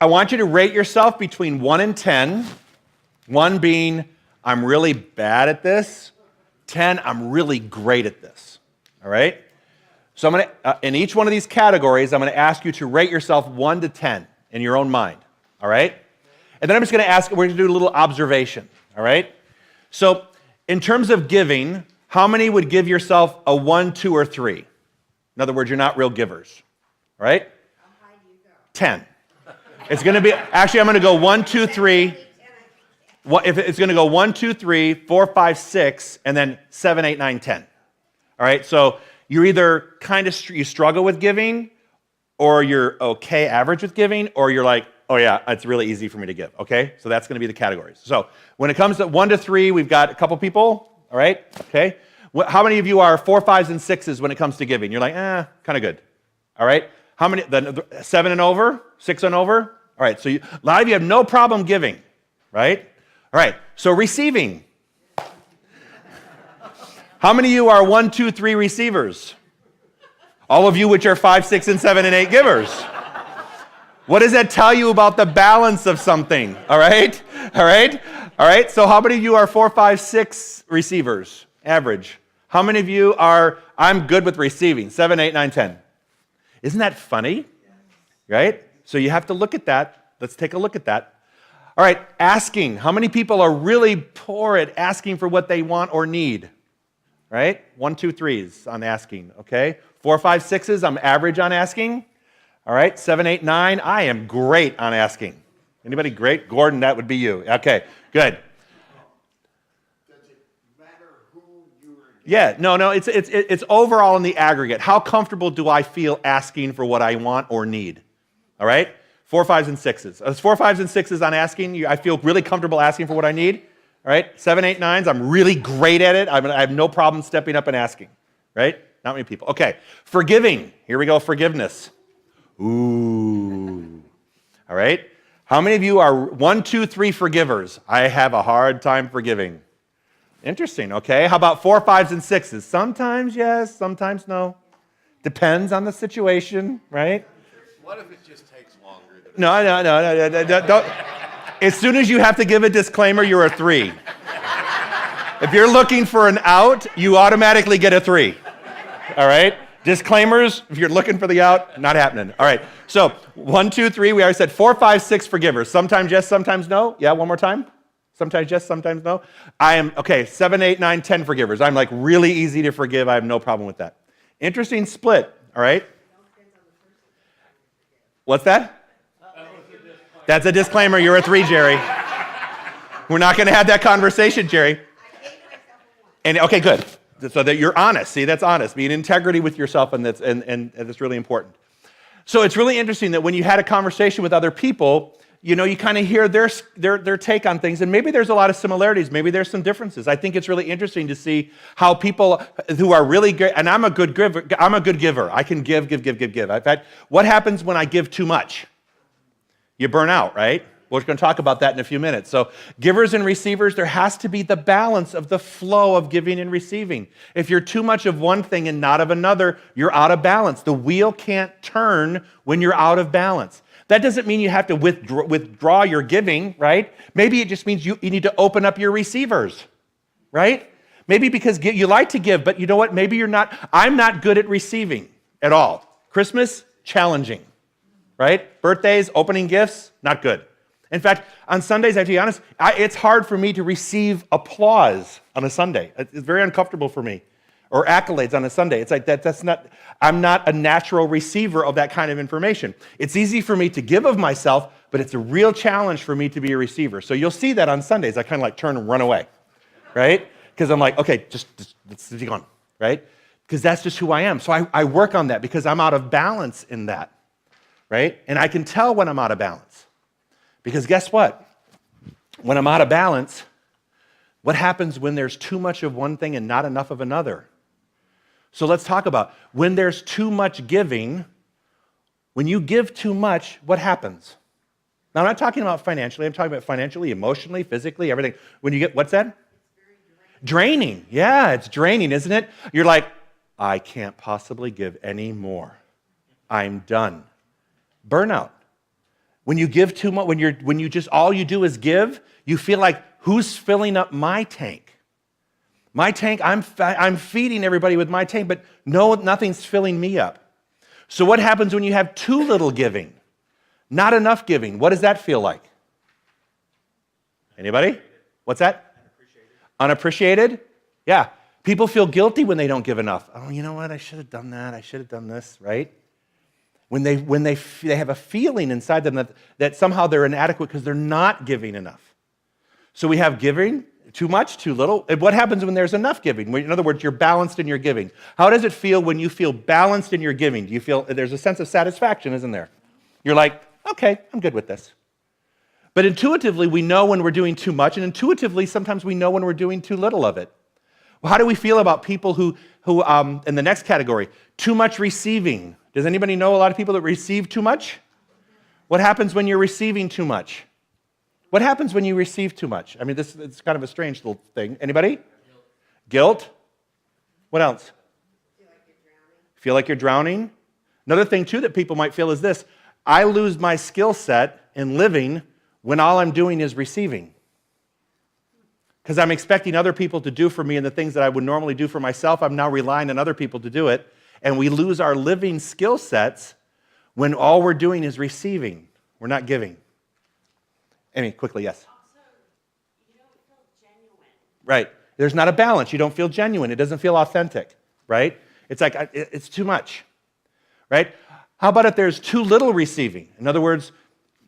want you to rate yourself between 1 and 10. 1 being, I'm really bad at this. 10, I'm really great at this. All right? So I'm going to, in each one of these categories, I'm going to ask you to rate yourself 1 to 10 in your own mind. All right? And then I'm just going to ask, we're going to do a little observation. All right? So in terms of giving, How many would give yourself a 1, 2, or 3? In other words, you're not real givers, right? 10. It's going to be, actually, I'm going to go 1, 2, 3. If it's going to go 1, 2, 3, 4, 5, 6, and then 7, 8, 9, 10. All right, so you're either kind of, you struggle with giving, or you're okay, average with giving, or you're like, oh yeah, it's really easy for me to give, okay? So that's going to be the categories. So when it comes to 1 to 3, we've got a couple people, all right, okay? How many of you are 4, 5s, and 6s when it comes to giving? You're like, kind of good, all right? How many, 7 and over, 6 and over? All right, so a lot of you have no problem giving, right? All right, so receiving. How many of you are 1, 2, 3 receivers? All of you which are 5, 6, and 7, and 8 givers. What does that tell you about the balance of something? All right? All right? All right, so how many of you are 4, 5, 6 receivers? Average. How many of you are, I'm good with receiving? 7, 8, 9, 10. Isn't that funny? Right? So you have to look at that. Let's take a look at that. All right, asking. How many people are really poor at asking for what they want or need? Right? 1, 2, 3s on asking, okay? 4, 5, 6s, I'm average on asking. All right, 7, 8, 9, I am great on asking. Anybody great? Gordon, that would be you. Okay, good. Does it matter who you are? Yeah, no, it's overall in the aggregate. How comfortable do I feel asking for what I want or need? All right? 4, 5s, and 6s. It's 4, 5s, and 6s on asking. I feel really comfortable asking for what I need. All right? 7, 8, 9s, I'm really great at it. I have no problem stepping up and asking. Right? Not many people. Okay. Forgiving. Here we go. Forgiveness. Ooh. All right? How many of you are 1, 2, 3 forgivers? I have a hard time forgiving. Interesting. Okay. How about 4, 5s, and 6s? Sometimes yes, sometimes no. Depends on the situation, right? What if it just takes longer? No. Don't. As soon as you have to give a disclaimer, you're a 3. If you're looking for an out, you automatically get a 3. All right? Disclaimers, if you're looking for the out, not happening. All right. So 1, 2, 3, we already said 4, 5, 6 forgivers. Sometimes yes, sometimes no. Yeah, one more time. Sometimes yes, sometimes no. I am, 7, 8, 9, 10 forgivers. I'm like really easy to forgive. I have no problem with that. Interesting split. All right? What's that? That's a disclaimer. You're a 3, Jerry. We're not going to have that conversation, Jerry. And okay, good. So that you're honest. See, that's honest. Be in integrity with yourself, and that's really important. So it's really interesting that when you had a conversation with other people, you kind of hear their take on things, and maybe there's a lot of similarities. Maybe there's some differences. I think it's really interesting to see how people who are really good, and I'm a good giver. I can give. In fact, what happens when I give too much? You burn out, right? We're going to talk about that in a few minutes. So givers and receivers, there has to be the balance of the flow of giving and receiving. If you're too much of one thing and not of another, you're out of balance. The wheel can't turn when you're out of balance. That doesn't mean you have to withdraw your giving, right? Maybe it just means you need to open up your receivers, right? Maybe because you like to give, but you know what? Maybe I'm not good at receiving at all. Christmas, challenging, right? Birthdays, opening gifts, not good. In fact, on Sundays, I have to be honest, it's hard for me to receive applause on a Sunday. It's very uncomfortable for me. Or accolades on a Sunday. It's like I'm not a natural receiver of that kind of information. It's easy for me to give of myself, but it's a real challenge for me to be a receiver. So you'll see that on Sundays. I kind of like turn and run away, right? Because I'm like, okay, just let's be gone, right? Because that's just who I am. So I work on that because I'm out of balance in that, right? And I can tell when I'm out of balance. Because guess what? When I'm out of balance, what happens when there's too much of one thing and not enough of another? So let's talk about when there's too much giving. When you give too much, what happens? Now, I'm not talking about financially. I'm talking about financially, emotionally, physically, everything. When you get, what's that? Draining. Yeah, it's draining, isn't it? You're like, I can't possibly give any more. I'm done. Burnout. When you give too much, when you just all you do is give, you feel like, who's filling up my tank? My tank, I'm feeding everybody with my tank, but no, nothing's filling me up. So what happens when you have too little giving? Not enough giving. What does that feel like? Anybody? What's that? Unappreciated. Yeah. People feel guilty when they don't give enough. Oh, you know what? I should have done that. I should have done this, right? When they have a feeling inside them that somehow they're inadequate because they're not giving enough. So we have giving, too much, too little. And what happens when there's enough giving? In other words, you're balanced in your giving. How does it feel when you feel balanced in your giving? Do you feel there's a sense of satisfaction, isn't there? You're like, okay, I'm good with this. But intuitively, we know when we're doing too much, and intuitively, sometimes we know when we're doing too little of it. Well, how do we feel about people who in the next category, too much receiving? Does anybody know a lot of people that receive too much? What happens when you're receiving too much? What happens when you receive too much? I mean, it's kind of a strange little thing. Anybody? Guilt. What else? Feel like you're drowning. Another thing, too, that people might feel is this. I lose my skill set in living when all I'm doing is receiving. Because I'm expecting other people to do for me and the things that I would normally do for myself, I'm now relying on other people to do it. And we lose our living skill sets when all we're doing is receiving. We're not giving. Amy, quickly, yes. Also, you don't feel genuine. Right. There's not a balance. You don't feel genuine. It doesn't feel authentic, right? It's like, it's too much, right? How about if there's too little receiving? In other words,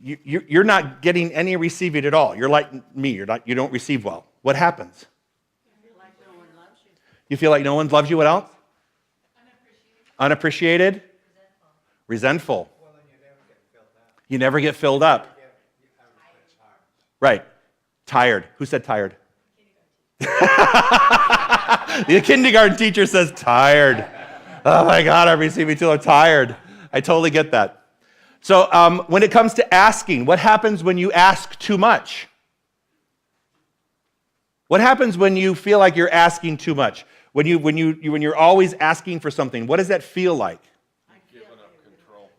you're not getting any receiving at all. You're like me. You don't receive well. What happens? You feel like no one loves you. You feel like no one loves you. What else? Unappreciated. Resentful. Well, then you never get filled up. You never get filled up. Right. Tired. Who said tired? The kindergarten teacher says tired. Oh my God, I'm receiving too. I'm tired. I totally get that. So when it comes to asking, what happens when you ask too much? What happens when you feel like you're asking too much? When you're always asking for something, what does that feel like?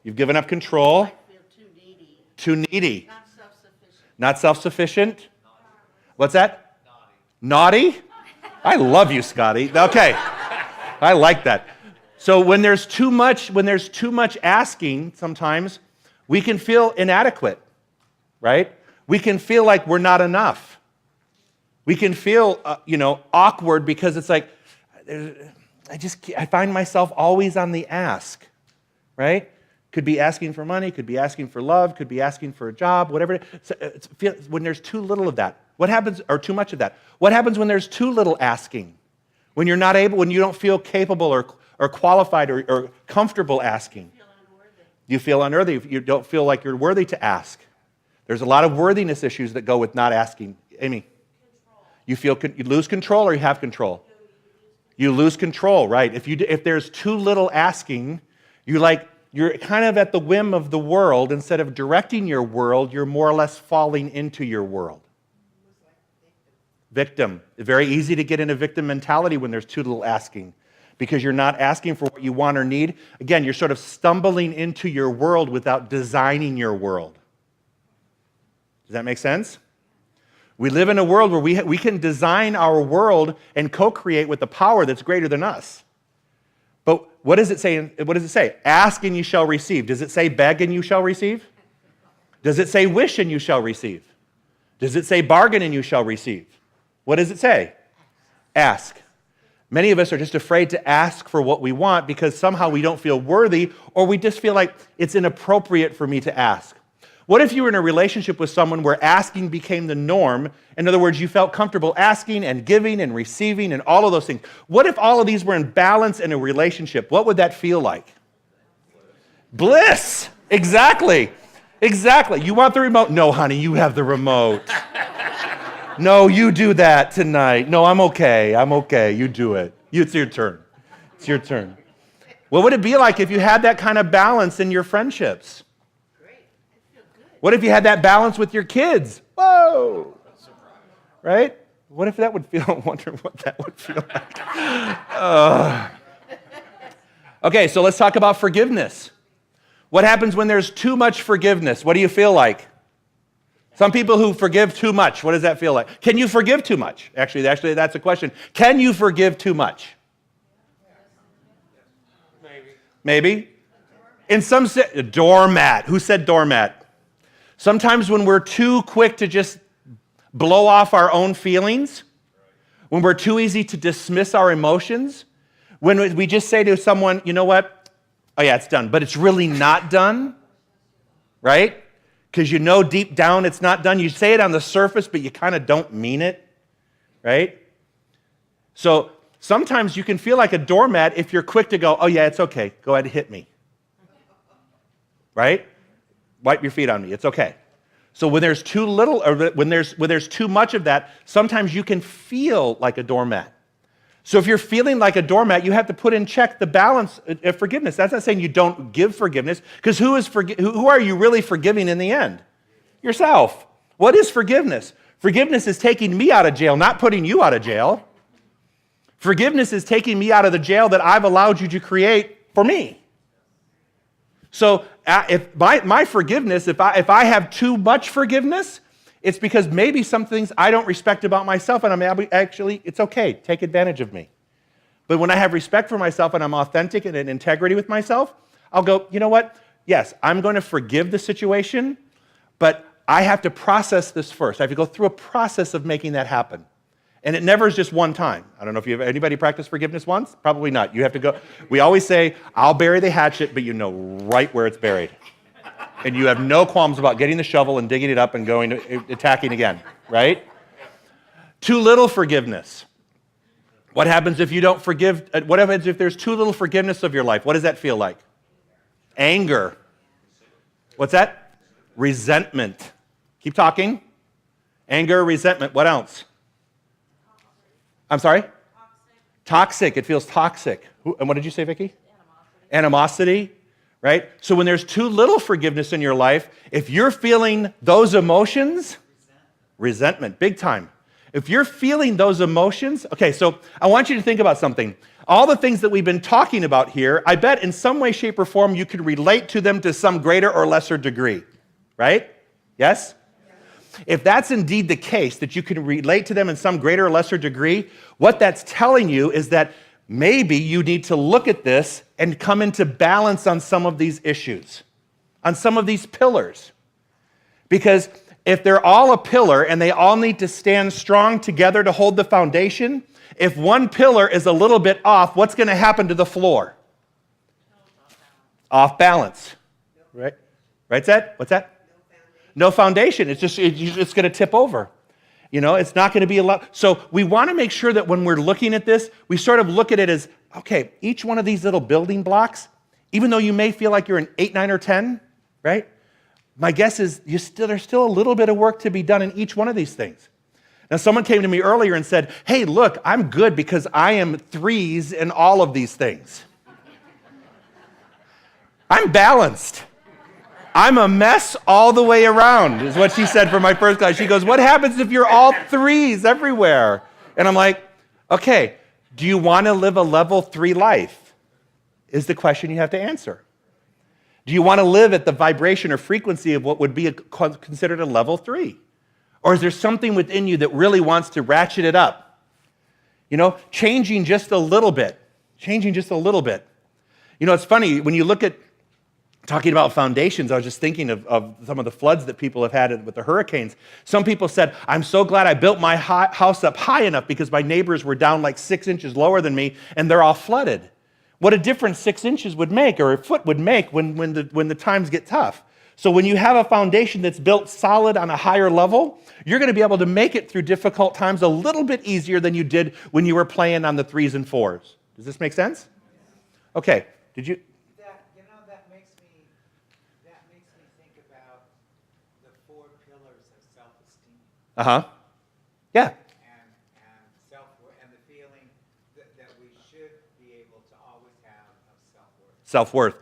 You've given up control. I feel too needy, Too needy. not self-sufficient. Not self-sufficient. What's that? Naughty. I love you, Scotty. Okay. I like that. So when there's too much asking, sometimes we can feel inadequate, right? We can feel like we're not enough. We can feel, awkward because it's like, I find myself always on the ask, right? Could be asking for money, could be asking for love, could be asking for a job, whatever. When there's too little of that, what happens, or too much of that? What happens when there's too little asking? When you're not able, when you don't feel capable or qualified or comfortable asking? You feel unworthy. You don't feel like you're worthy to ask. There's a lot of worthiness issues that go with not asking. Amy? You lose control or you have control? You lose control, right? If there's too little asking, you're kind of at the whim of the world. Instead of directing your world, you're more or less falling into your world. Victim. Very easy to get in a victim mentality when there's too little asking because you're not asking for what you want or need. Again, you're sort of stumbling into your world without designing your world. Does that make sense? We live in a world where we can design our world and co-create with the power that's greater than us. But what does it say? What does it say? Ask and you shall receive. Does it say beg and you shall receive? Does it say wish and you shall receive? Does it say bargain and you shall receive? What does it say? Ask. Many of us are just afraid to ask for what we want because somehow we don't feel worthy or we just feel like it's inappropriate for me to ask. What if you were in a relationship with someone where asking became the norm? In other words, you felt comfortable asking and giving and receiving and all of those things. What if all of these were in balance in a relationship? What would that feel like? Bliss. Exactly. Exactly. You want the remote? No, honey, you have the remote. No, you do that tonight. No, I'm okay. I'm okay. You do it. It's your turn. It's your turn. What would it be like if you had that kind of balance in your friendships? What if you had that balance with your kids? Whoa! Right? What if that would feel? I wonder what that would feel like. Okay, so let's talk about forgiveness. What happens when there's too much forgiveness? What do you feel like? Some people who forgive too much, what does that feel like? Can you forgive too much? Actually, that's a question. Can you forgive too much? Maybe. In some doormat. Who said doormat? Sometimes when we're too quick to just blow off our own feelings, when we're too easy to dismiss our emotions, when we just say to someone, you know what? Oh yeah, it's done, but it's really not done, right? Because you know deep down it's not done. You say it on the surface, but you kind of don't mean it, right? So sometimes you can feel like a doormat if you're quick to go, oh yeah, it's okay. Go ahead and hit me, right? Wipe your feet on me. It's okay. So when there's too little, or when there's too much of that, sometimes you can feel like a doormat. So if you're feeling like a doormat, you have to put in check the balance of forgiveness. That's not saying you don't give forgiveness, because who are you really forgiving in the end? Yourself. What is forgiveness? Forgiveness is taking me out of jail, not putting you out of jail. Forgiveness is taking me out of the jail that I've allowed you to create for me. So if my forgiveness, if I have too much forgiveness, it's because maybe some things I don't respect about myself, and it's okay, take advantage of me. But when I have respect for myself and I'm authentic and in integrity with myself, I'll go, you know what? Yes, I'm going to forgive the situation, but I have to process this first. I have to go through a process of making that happen. And it never is just one time. I don't know if anybody practiced forgiveness once? Probably not. You have to go. We always say, I'll bury the hatchet, but you know right where it's buried. And you have no qualms about getting the shovel and digging it up and going attacking again, right? Too little forgiveness. What happens if you don't forgive? What happens if there's too little forgiveness of your life? What does that feel like? Anger. What's that? Resentment. Keep talking. Anger, resentment. What else? I'm sorry? Toxic. It feels toxic. And what did you say, Vicki? Animosity. Right? So when there's too little forgiveness in your life, if you're feeling those emotions, resentment, big time. If you're feeling those emotions, okay, so I want you to think about something. All the things that we've been talking about here, I bet in some way, shape, or form you could relate to them to some greater or lesser degree. Right? Yes? If that's indeed the case, that you can relate to them in some greater or lesser degree, what that's telling you is that maybe you need to look at this and come into balance on some of these issues, on some of these pillars. Because if they're all a pillar and they all need to stand strong together to hold the foundation, if one pillar is a little bit off, what's going to happen to the floor? Off balance. Right? Right, Zed? What's that? No foundation. It's going to tip over. You know, it's not going to be a lot. So we want to make sure that when we're looking at this, we sort of look at it as, okay, each one of these little building blocks, even though you may feel like you're an 8, 9, or 10, right? My guess is there's still a little bit of work to be done in each one of these things. Now, someone came to me earlier and said, hey, look, I'm good because I am 3s in all of these things. I'm balanced. I'm a mess all the way around, is what she said for my first class. She goes, what happens if you're all 3s everywhere? And I'm like, okay, do you want to live a level 3 life? Is the question you have to answer. Do you want to live at the vibration or frequency of what would be considered a level 3? Or is there something within you that really wants to ratchet it up? You know, changing just a little bit. Changing just a little bit. You know, it's funny, when you look at talking about foundations, I was just thinking of some of the floods that people have had with the hurricanes. Some people said, I'm so glad I built my house up high enough because my neighbors were down like 6 inches lower than me and they're all flooded. What a difference 6 inches would make, or a foot would make when the times get tough. So when you have a foundation that's built solid on a higher level, you're going to be able to make it through difficult times a little bit easier than you did when you were playing on the 3s and 4s. Does this make sense? Okay. Did you? That makes me think about the 4 pillars of self-esteem. Uh-huh. Yeah. And self-worth, and the feeling that we should be able to always have of self-worth. Self-worth.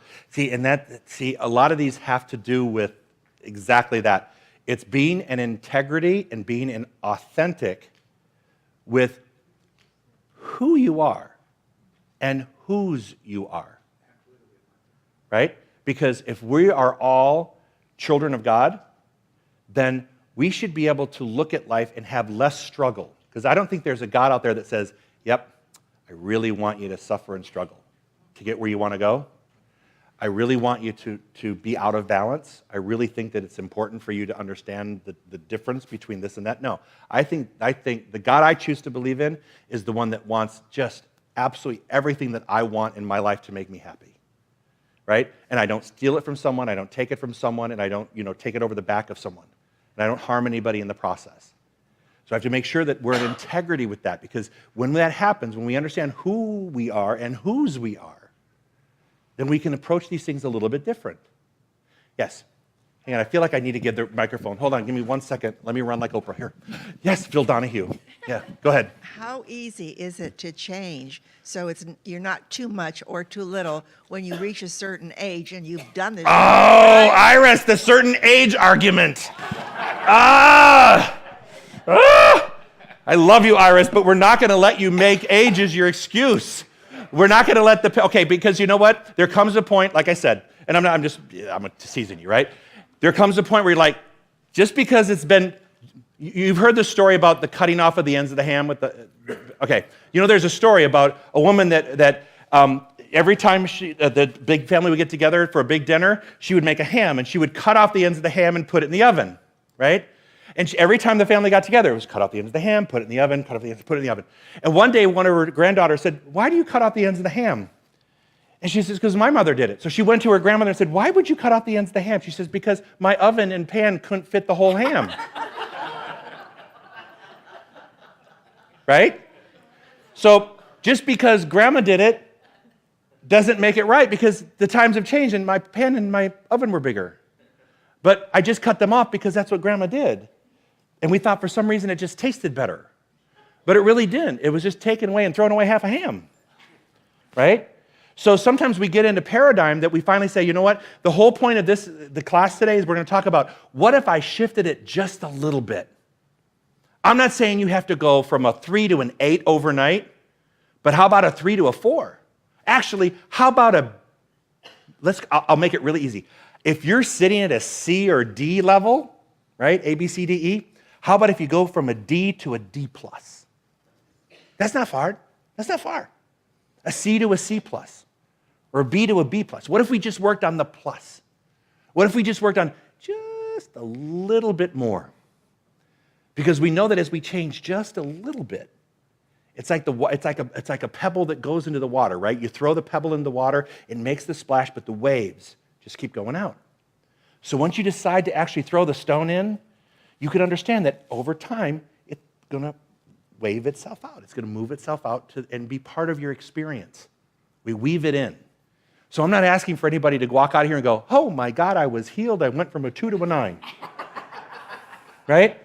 See, a lot of these have to do with exactly that. It's being an integrity and being an authentic with who you are and whose you are. Right? Because if we are all children of God, then we should be able to look at life and have less struggle. Because I don't think there's a God out there that says, yep, I really want you to suffer and struggle to get where you want to go. I really want you to be out of balance. I really think that it's important for you to understand the difference between this and that. No, I think the God I choose to believe in is the one that wants just absolutely everything that I want in my life to make me happy, right? And I don't steal it from someone, I don't take it from someone, and I don't take it over the back of someone. And I don't harm anybody in the process. So I have to make sure that we're in integrity with that, because when that happens, when we understand who we are and whose we are, then we can approach these things a little bit different. Yes. Hang on, I feel like I need to get the microphone. Hold on, give me 1 second. Let me run like Oprah here. Yes, Phil Donahue. Yeah, go ahead. How easy is it to change so you're not too much or too little when you reach a certain age and you've done this? Oh, Iris, the certain age argument. I love you, Iris, but we're not going to let you make age as your excuse. We're not going to let because you know what? There comes a point, like I said, and I'm teasing you, right? There comes a point where you're like, just because it's been, you've heard the story about the cutting off of the ends of the ham with okay. There's a story about a woman that every time the big family would get together for a big dinner, she would make a ham, and she would cut off the ends of the ham and put it in the oven, right? And every time the family got together, it was cut off the ends of the ham, put it in the oven, cut off the ends, put it in the oven. And one day, one of her granddaughters said, "Why do you cut off the ends of the ham?" And she says, "Because my mother did it." So she went to her grandmother and said, "Why would you cut off the ends of the ham?" She says, "Because my oven and pan couldn't fit the whole ham." Right? So just because grandma did it doesn't make it right, because the times have changed and my pan and my oven were bigger. But I just cut them off because that's what grandma did. And we thought for some reason it just tasted better. But it really didn't. It was just taken away and thrown away half a ham. Right? So sometimes we get into paradigm that we finally say, you know what? The whole point of the class today is we're going to talk about, what if I shifted it just a little bit? I'm not saying you have to go from a 3 to an 8 overnight, but how about a 3 to a 4? Actually, how about I'll make it really easy. If you're sitting at a C or D level, right? A, B, C, D, E, how about if you go from a D to a D plus? That's not far. That's not far. A C to a C plus, or a B to a B plus. What if we just worked on the plus? What if we just worked on just a little bit more? Because we know that as we change just a little bit, it's like a pebble that goes into the water, right? You throw the pebble in the water, it makes the splash, but the waves just keep going out. So once you decide to actually throw the stone in, you can understand that over time, it's going to wave itself out. It's going to move itself out and be part of your experience. We weave it in. So I'm not asking for anybody to walk out here and go, "Oh my God, I was healed. I went from a 2 to a 9. Right?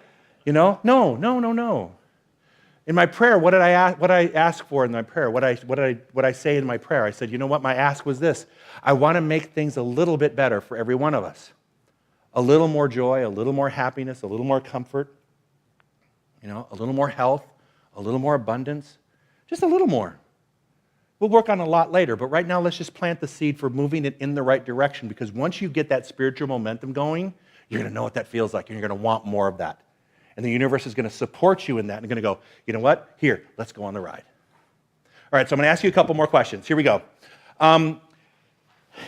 No. In my prayer, what I ask for in my prayer? What I say in my prayer? I said, you know what? My ask was this: I want to make things a little bit better for every one of us. A little more joy, a little more happiness, a little more comfort, a little more health, a little more abundance, just a little more. We'll work on a lot later, but right now let's just plant the seed for moving it in the right direction, because once you get that spiritual momentum going, you're going to know what that feels like, and you're going to want more of that. And the universe is going to support you in that and going to go, you know what? Here, let's go on the ride. All right, so I'm going to ask you a couple more questions. Here we go.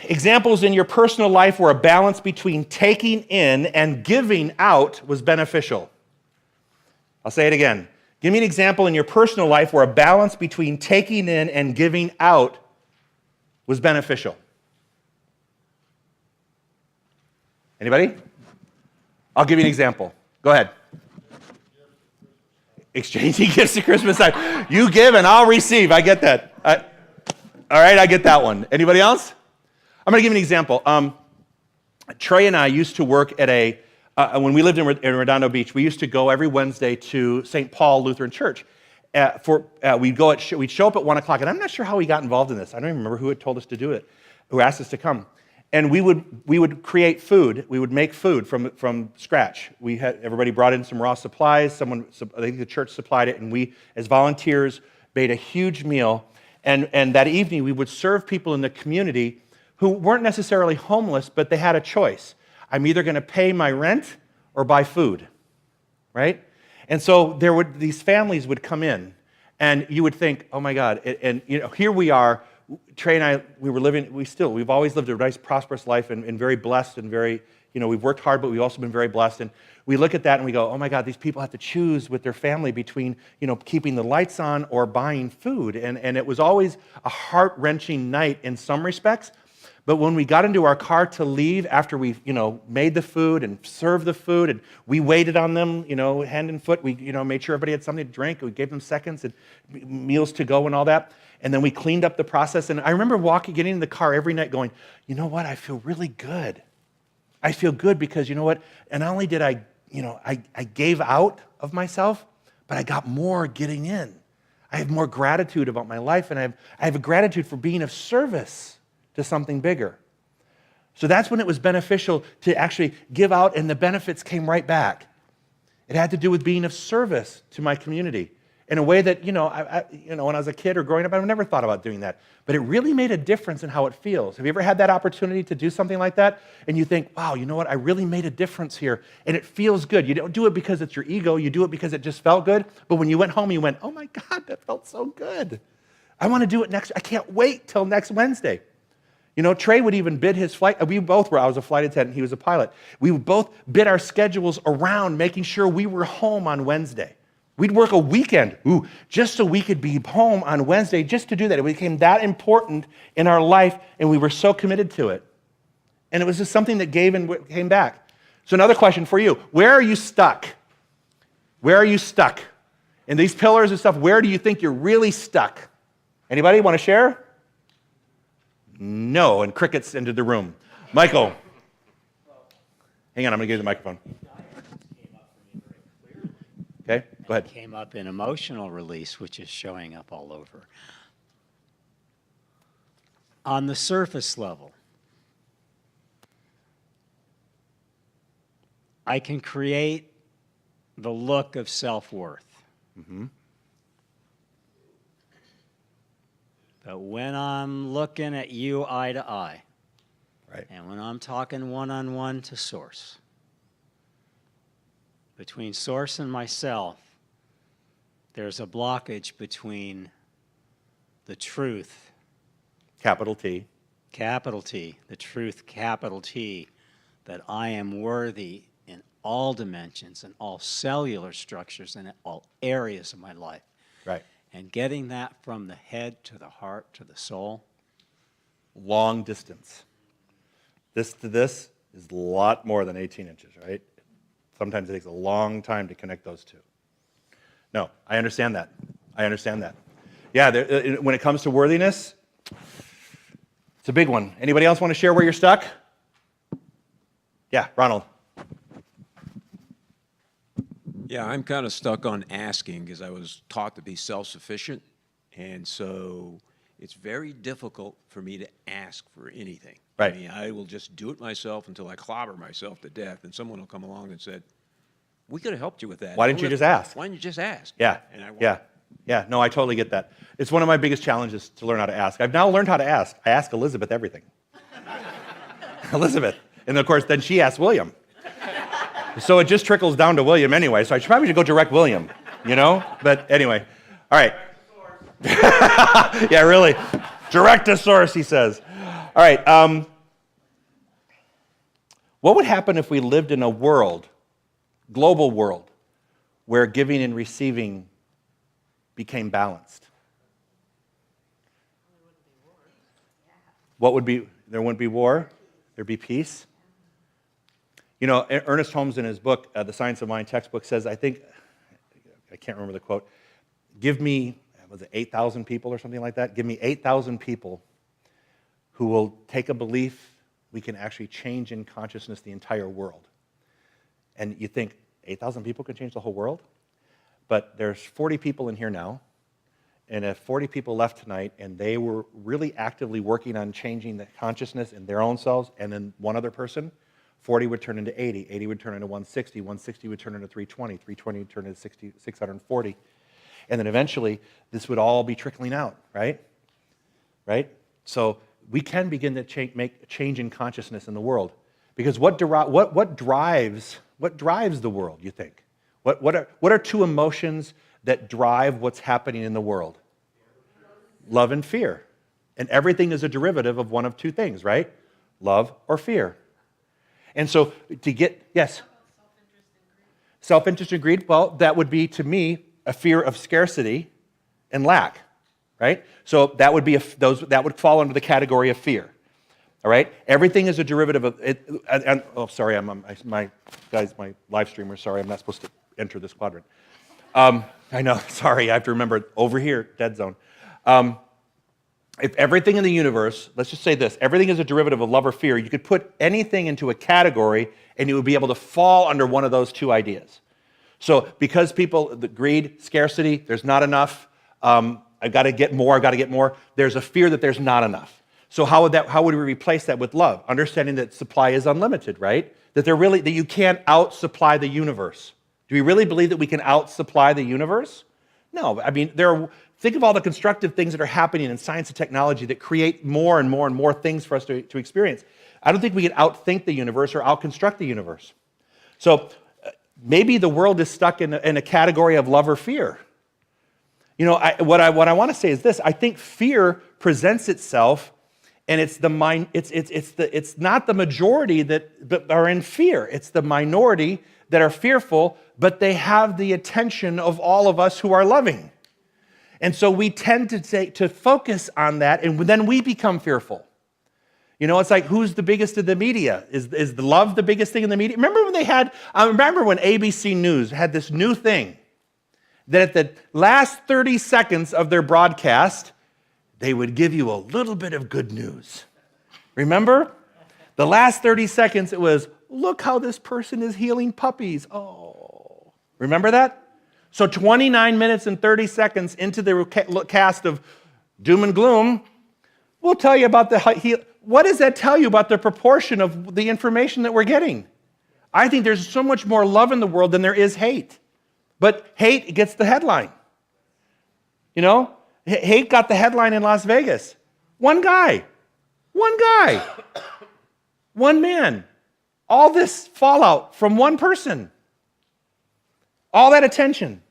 Examples in your personal life where a balance between taking in and giving out was beneficial. I'll say it again. Give me an example in your personal life where a balance between taking in and giving out was beneficial. Anybody? I'll give you an example. Go ahead. Exchanging gifts at Christmas time. You give and I'll receive. I get that. All right, I get that one. Anybody else? I'm going to give you an example. Trey and I used to work at when we lived in Redondo Beach, we used to go every Wednesday to St. Paul Lutheran Church. We'd show up at 1 o'clock, and I'm not sure how we got involved in this. I don't even remember who had told us to do it, who asked us to come. And we would create food. We would make food from scratch. Everybody brought in some raw supplies. I think the church supplied it, and we, as volunteers, made a huge meal. And that evening, we would serve people in the community who weren't necessarily homeless, but they had a choice. I'm either going to pay my rent or buy food, right? And so these families would come in, and you would think, oh my God, and here we are. Trey and I, we've always lived a nice, prosperous life and very blessed and very, we've worked hard, but we've also been very blessed. And we look at that and we go, oh my God, these people have to choose with their family between, keeping the lights on or buying food. And it was always a heart-wrenching night in some respects. But when we got into our car to leave after we, made the food and served the food, and we waited on them, hand and foot, we, made sure everybody had something to drink. We gave them seconds and meals to go and all that. And then we cleaned up the process. And I remember getting in the car every night going, you know what? I feel really good. I feel good because, you know what? And not only did I gave out of myself, but I got more getting in. I have more gratitude about my life, and I have a gratitude for being of service to something bigger. So that's when it was beneficial to actually give out, and the benefits came right back. It had to do with being of service to my community in a way that, when I was a kid or growing up, I never thought about doing that. But it really made a difference in how it feels. Have you ever had that opportunity to do something like that? And you think, wow, you know what? I really made a difference here. And it feels good. You don't do it because it's your ego. You do it because it just felt good. But when you went home, you went, oh my God, that felt so good. I want to do it next. I can't wait till next Wednesday. Trey would even bid his flight. We both were. I was a flight attendant. He was a pilot. We would both bid our schedules around making sure we were home on Wednesday. We'd work a weekend, just so we could be home on Wednesday, just to do that. It became that important in our life, and we were so committed to it. And it was just something that gave and came back. So another question for you. Where are you stuck? Where are you stuck? In these pillars and stuff, where do you think you're really stuck? Anybody want to share? No, and crickets entered the room. Michael. Hang on, I'm going to give you the microphone. Okay, go ahead. It came up in emotional release, which is showing up all over. On the surface level, I can create the look of self-worth. Mm-hmm. But when I'm looking at you eye to eye, Right. and when I'm talking one-on-one to Source, between Source and myself, there's a blockage between the truth, Capital T. capital T, the truth, capital T, that I am worthy in all dimensions and all cellular structures and in all areas of my life. Right. And getting that from the head to the heart to the soul. Long distance. This to this is a lot more than 18 inches, right? Sometimes it takes a long time to connect those two. No, I understand that. I understand that. Yeah, when it comes to worthiness, it's a big one. Anybody else want to share where you're stuck? Yeah, Ronald. Yeah, I'm kind of stuck on asking because I was taught to be self-sufficient. And so it's very difficult for me to ask for anything. Right. I mean, I will just do it myself until I clobber myself to death. And someone will come along and said, we could have helped you with that. Why didn't you just ask? Why didn't you just ask? Yeah, And I won't. yeah. No, I totally get that. It's one of my biggest challenges to learn how to ask. I've now learned how to ask. I ask Elizabeth everything. Elizabeth. And of course, then she asks William. So it just trickles down to William anyway, so I probably should go direct William, But anyway, all right. Yeah, really. Direct to source, he says. All right. What would happen if we lived in a world, global world, where giving and receiving became balanced? What would be, there wouldn't be war, there'd be peace. Ernest Holmes in his book, The Science of Mind textbook says, I can't remember the quote, give me, was it 8,000 people or something like that? Give me 8,000 people who will take a belief we can actually change in consciousness the entire world. And you think, 8,000 people can change the whole world? But there's 40 people in here now, and if 40 people left tonight and they were really actively working on changing the consciousness in their own selves, and then one other person, 40 would turn into 80, 80 would turn into 160, 160 would turn into 320, 320 would turn into 640. And then eventually, this would all be trickling out, right? Right? So we can begin to make a change in consciousness in the world. Because what drives the world, you think? What are two emotions that drive what's happening in the world? Love and fear. And everything is a derivative of one of two things, right? Love or fear. And so to get, yes? Self-interest and greed, well, that would be, to me, a fear of scarcity and lack, right? So that would be that would fall under the category of fear. All right? Everything is a derivative of it. Oh, sorry, my live streamer. Sorry, I'm not supposed to enter this quadrant. I know. Sorry, I have to remember over here, dead zone. If everything in the universe, let's just say this, everything is a derivative of love or fear, you could put anything into a category and you would be able to fall under one of those two ideas. So because the greed, scarcity, there's not enough, I've got to get more, there's a fear that there's not enough. So how would we replace that with love? Understanding that supply is unlimited, right? That you can't out-supply the universe. Do we really believe that we can out-supply the universe? No. I mean, think of all the constructive things that are happening in science and technology that create more and more and more things for us to experience. I don't think we can outthink the universe or out-construct the universe. So maybe the world is stuck in a category of love or fear. You know, what I want to say is this. I think fear presents itself, and it's not the majority that are in fear. It's the minority that are fearful, but they have the attention of all of us who are loving. And so we tend to focus on that, and then we become fearful. You know, it's like, who's the biggest in the media? Is the love the biggest thing in the media? Remember when ABC News had this new thing that at the last 30 seconds of their broadcast, they would give you a little bit of good news. Remember? The last 30 seconds, it was, look how this person is healing puppies. Oh. Remember that? So 29 minutes and 30 seconds into the cast of doom and gloom, we'll tell you about what does that tell you about the proportion of the information that we're getting? I think there's so much more love in the world than there is hate. But hate gets the headline. You know? Hate got the headline in Las Vegas. One guy. One man. All this fallout from one person. All that attention.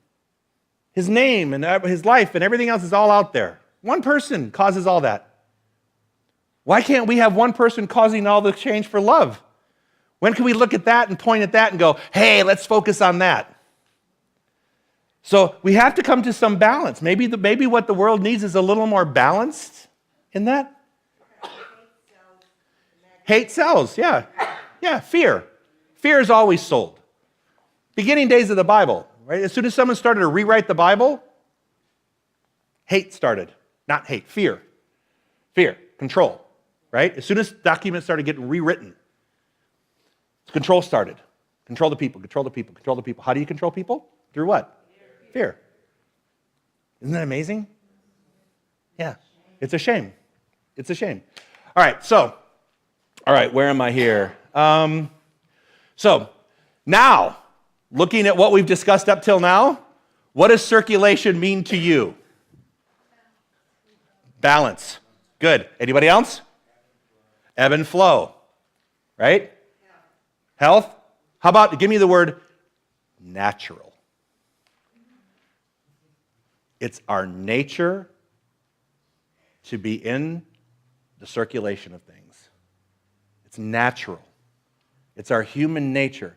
His name and his life and everything else is all out there. One person causes all that. Why can't we have one person causing all the change for love? When can we look at that and point at that and go, hey, let's focus on that? So we have to come to some balance. Maybe what the world needs is a little more balanced in that. Hate sells, yeah. Yeah, fear. Fear is always sold. Beginning days of the Bible, right? As soon as someone started to rewrite the Bible, hate started. Not hate, fear. Fear, control, right? As soon as documents started getting rewritten, control started. Control the people, control the people, control the people. How do you control people? Through what? Fear. Isn't that amazing? Yeah. It's a shame. It's a shame. All right, where am I here? So now, looking at what we've discussed up till now, what does circulation mean to you? Balance. Good. Anybody else? Ebb and flow. Right? Health. How about, give me the word natural. It's our nature to be in the circulation of things. It's natural. It's our human nature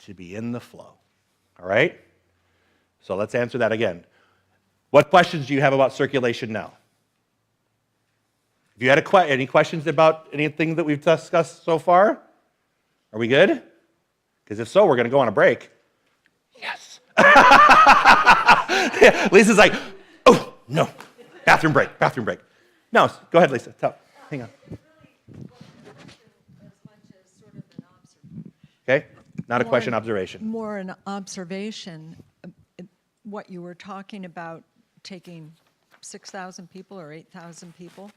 to be in the flow. All right? So let's answer that again. What questions do you have about circulation now? If you had any questions about anything that we've discussed so far? Are we good? Because if so, we're going to go on a break. Yes. Yeah, Lisa's like, oh, no. Bathroom break. No, go ahead, Lisa. Hang on. Okay, not a question, observation. More an observation. What you were talking about, taking 6,000 people or 8,000 people.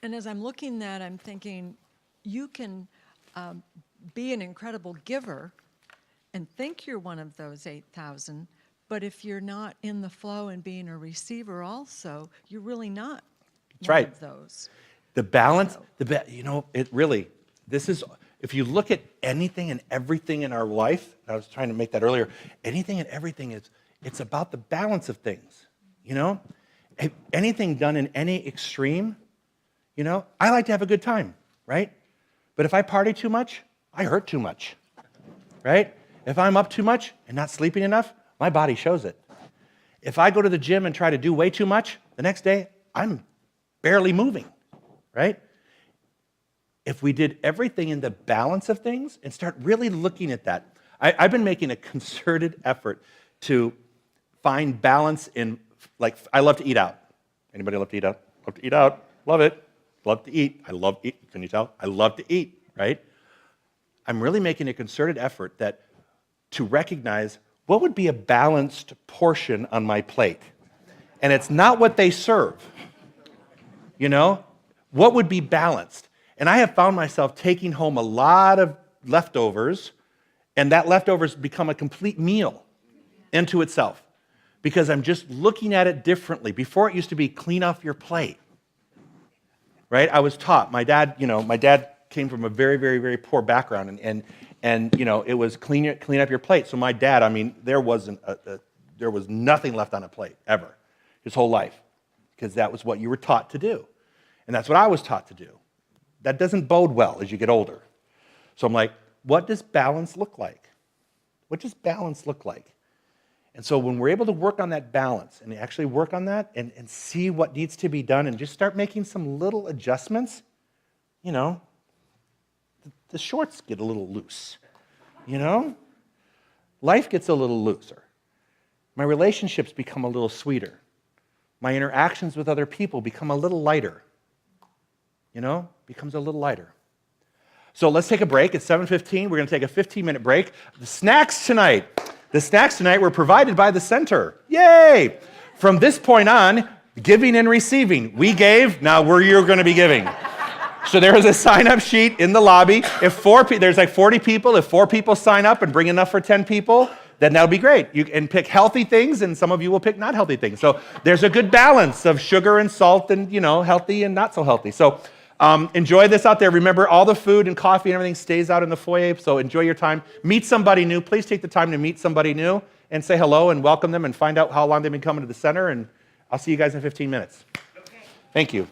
And as I'm looking at that, I'm thinking, you can be an incredible giver and think you're one of those 8,000, but if you're not in the flow and being a receiver also, you're really not one of those. The balance, it really, this is, if you look at anything and everything in our life, I was trying to make that earlier, anything and everything it's about the balance of things, you know? anything done in any extreme, you know, I like to have a good time, right? But if I party too much, I hurt too much, right? If I'm up too much and not sleeping enough, my body shows it. If I go to the gym and try to do way too much, the next day, I'm barely moving, right? If we did everything in the balance of things and start really looking at that, I've been making a concerted effort to find balance in, like, I love to eat out. Anybody love to eat out? Love to eat out. Love it. Love to eat. I love eat. Can you tell? I love to eat, right? I'm really making a concerted effort to recognize what would be a balanced portion on my plate. And it's not what they serve. You know? What would be balanced? And I have found myself taking home a lot of leftovers, and that leftovers become a complete meal into itself because I'm just looking at it differently. Before it used to be clean off your plate, right? I was taught. My dad came from a very, very, very poor background, and you know, it was clean up your plate. So my dad, I mean, there was nothing left on a plate ever, his whole life, because that was what you were taught to do, and that's what I was taught to do. That doesn't bode well as you get older. So I'm like, what does balance look like? What does balance look like? And so when we're able to work on that balance and actually work on that and see what needs to be done and just start making some little adjustments, you know, the shorts get a little loose, you know? Life gets a little looser. My relationships become a little sweeter. My interactions with other people become a little lighter, you know, becomes a little lighter. So let's take a break. It's 7:15. We're going to take a 15-minute break. The snacks tonight were provided by the center. Yay! From this point on, giving and receiving. We gave, now you're going to be giving. So there is a sign-up sheet in the lobby. There's like 40 people. If 4 people sign up and bring enough for 10 people, then that'll be great. You can pick healthy things, and some of you will pick not healthy things. So there's a good balance of sugar and salt and, you know, healthy and not so healthy. So enjoy this out there. Remember, all the food and coffee and everything stays out in the foyer, so enjoy your time. Meet somebody new. Please take the time to meet somebody new and say hello and welcome them and find out how long they've been coming to the center, and I'll see you guys in 15 minutes. Okay. Thank you.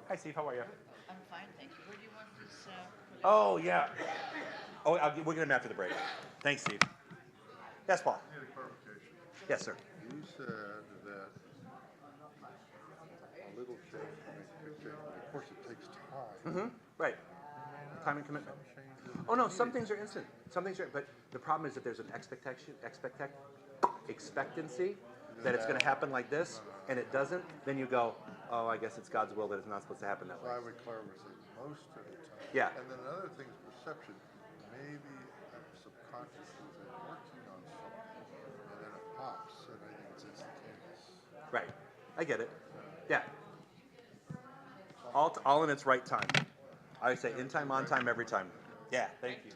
Hi, Steve. How are you? I'm fine, thank you. Where do you want this? Oh, yeah. Oh, we'll get him after the break. Thanks, Steve. Yes, Paul. Yes, sir. You said that a little change can make a big change. Of course, it takes time. Mm-hmm. Right. Time and commitment. Oh, no, some things are instant. Some things are, but the problem is that there's an expectancy that it's going to happen like this, and it doesn't. Then you go, oh, I guess it's God's will that it's not supposed to happen that way. I would clarify most of the time. Yeah. And then another thing is perception. Maybe subconsciously they're working on something, and then it pops, and I think it's instantaneous. Right. I get it. Yeah. All in its right time. I would say in time, on time, every time. Yeah, thank you.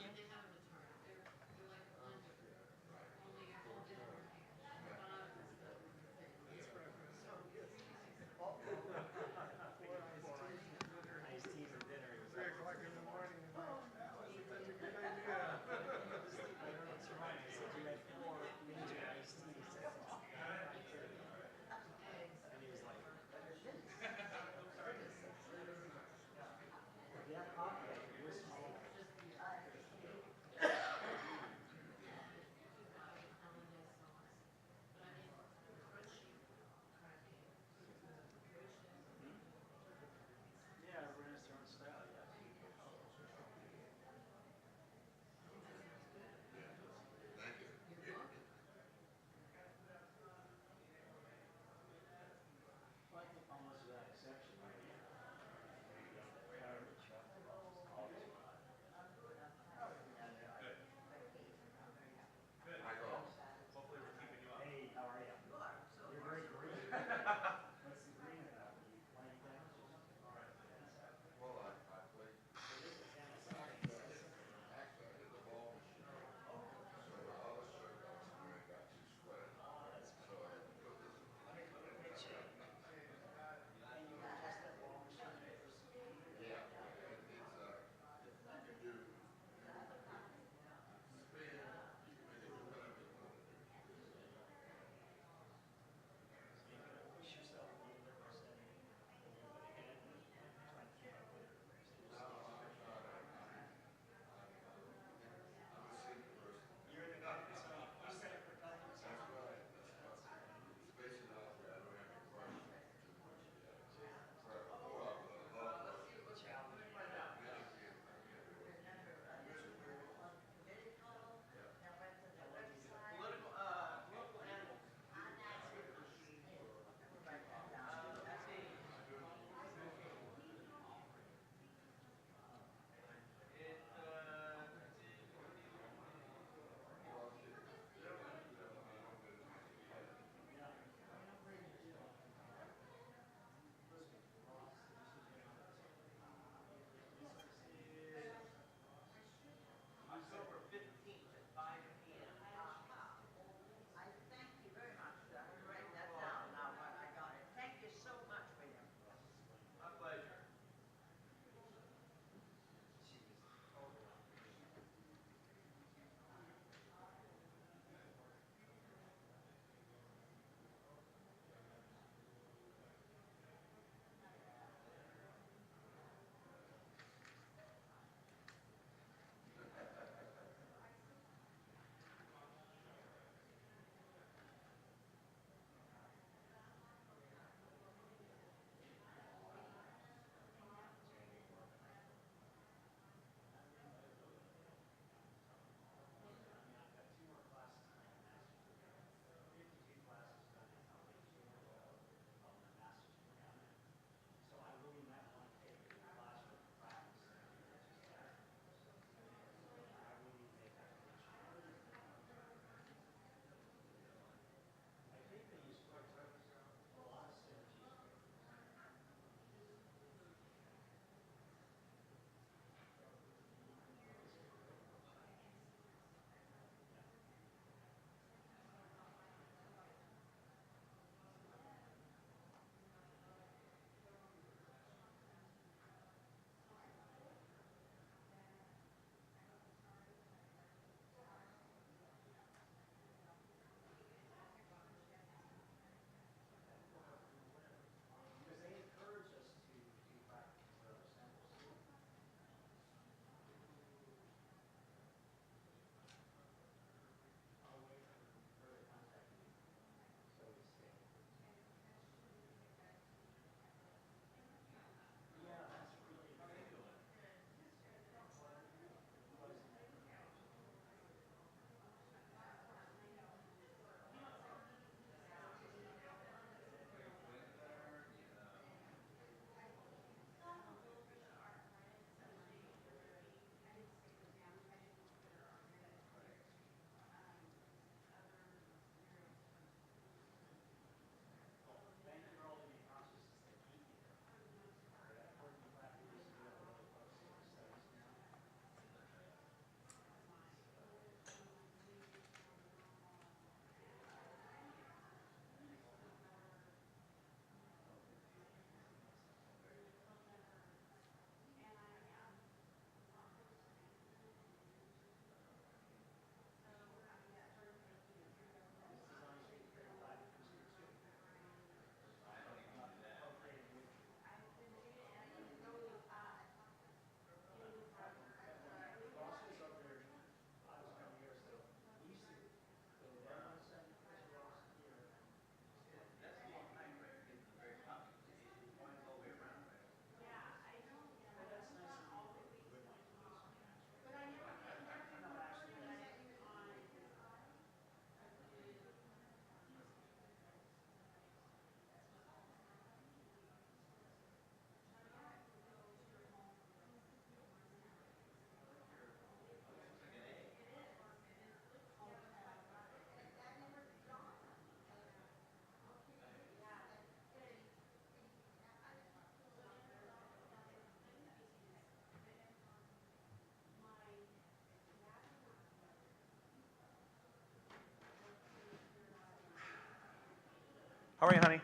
How are you, honey?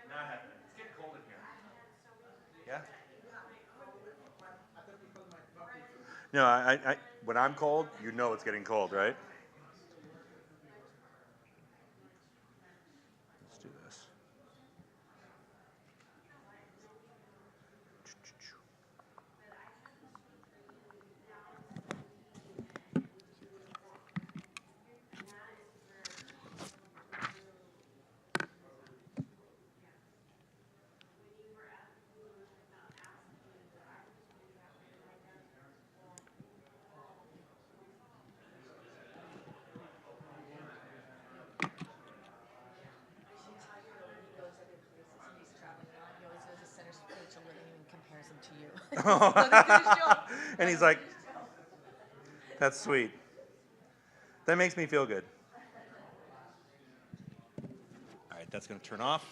Not happening. It's getting cold in here. Yeah? No, when I'm cold, you know it's getting cold, right? Let's do this. And he's like, that's sweet. That makes me feel good. All right, that's going to turn off.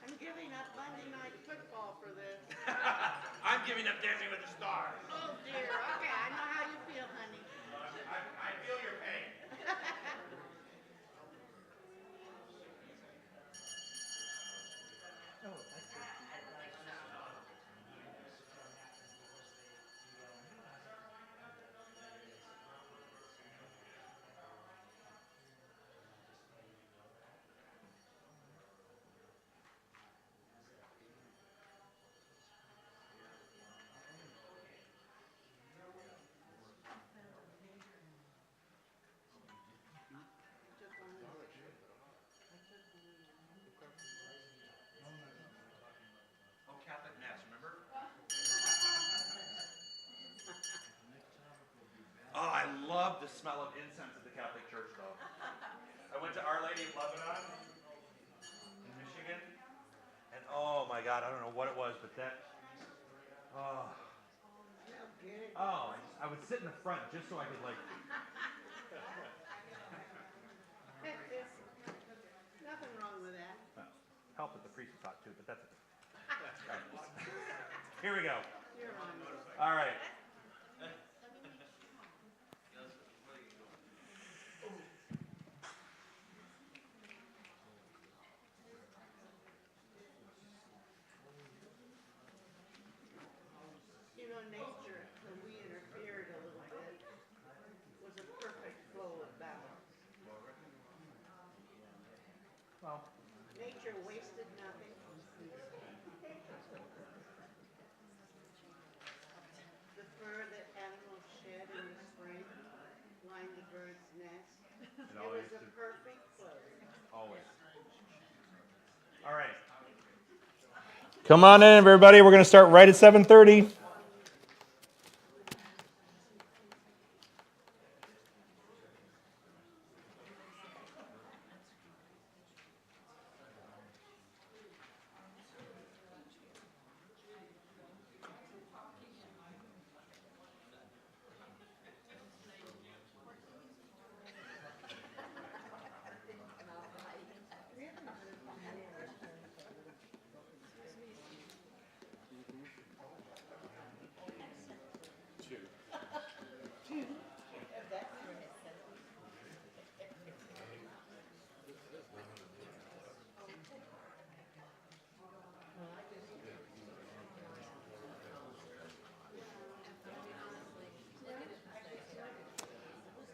I'm giving up Monday Night Football for this. I'm giving up Dancing with the Stars. Oh dear, okay, I know how you feel, honey. I feel your pain. Oh, Catholic Mass, remember? Oh, I love the smell of incense at the Catholic Church, though. I went to Our Lady of Lebanon in Michigan, and oh my God, I don't know what it was, but that, oh, I would sit in the front just so I could like. Nothing wrong with that. Help that the priest was hot too, but that's it. Here we go. You're on. All right. You know, nature, when we interfered a little bit, was a perfect flow of balance. Well, Nature wasted nothing. The fur that animals shed in the spring lined the bird's nest. It was a perfect flow. always. All right. Come on in, everybody. We're going to start right at 7:30.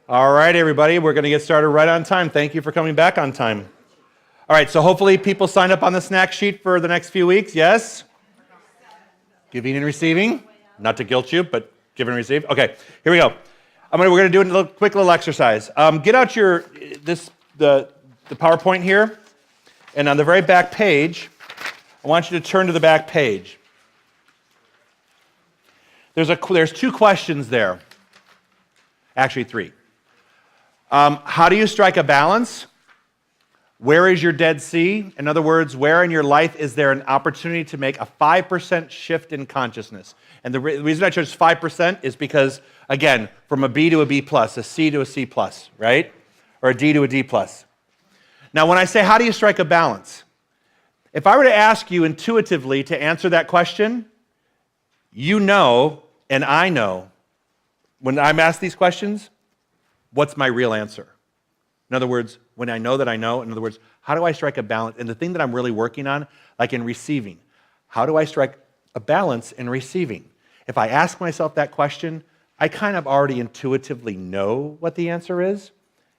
All right, everybody, we're going to get started right on time. Thank you for coming back on time. All right, so hopefully people signed up on the snack sheet for the next few weeks, yes? Giving and receiving, not to guilt you, but give and receive. Okay, here we go. We're going to do a quick little exercise. Get out the PowerPoint here, and on the very back page, I want you to turn to the back page. There's 2 questions there. Actually, 3. How do you strike a balance? Where is your Dead Sea? In other words, where in your life is there an opportunity to make a 5% shift in consciousness? And the reason I chose 5% is because, again, from a B to a B plus, a C to a C plus, right? Or a D to a D plus. Now, when I say, how do you strike a balance? If I were to ask you intuitively to answer that question, you know, and I know, when I'm asked these questions, what's my real answer? In other words, when I know that I know, in other words, how do I strike a balance? And the thing that I'm really working on, like in receiving, how do I strike a balance in receiving? If I ask myself that question, I kind of already intuitively know what the answer is.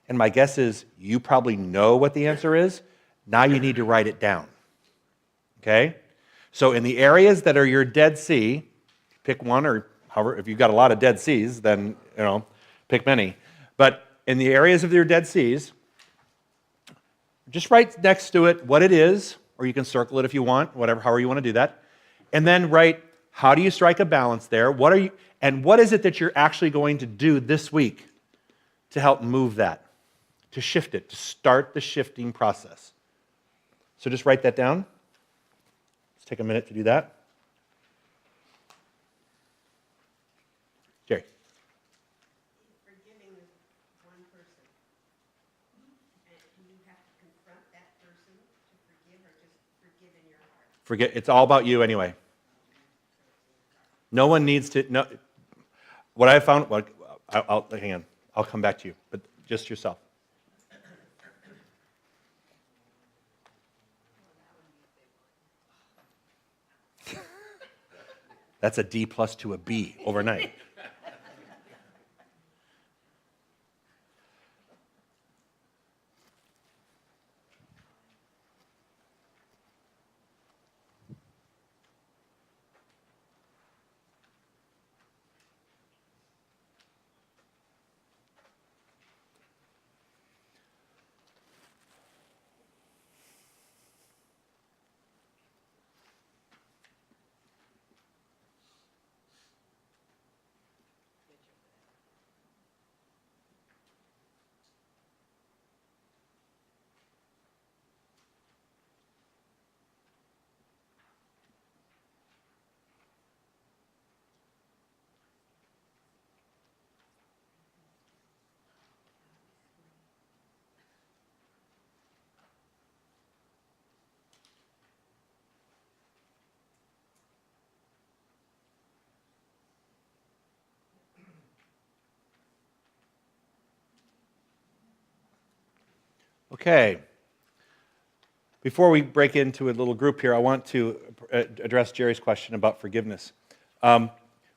And my guess is you probably know what the answer is. Now you need to write it down. Okay? So in the areas that are your Dead Sea, pick one, or however, if you've got a lot of Dead Seas, then, pick many. But in the areas of your Dead Seas, just write next to it what it is, or you can circle it if you want, however you want to do that. And then write, how do you strike a balance there? What is it that you're actually going to do this week to help move that, to shift it, to start the shifting process? So just write that down. Let's take a minute to do that. Jerry. Forgiving one person. And you have to confront that person to forgive, or just forgive in your heart? Forget, it's all about you anyway. No one needs to know. What I found, hang on, I'll come back to you, but just yourself. That's a D plus to a B overnight. Okay. Before we break into a little group here, I want to address Jerry's question about forgiveness.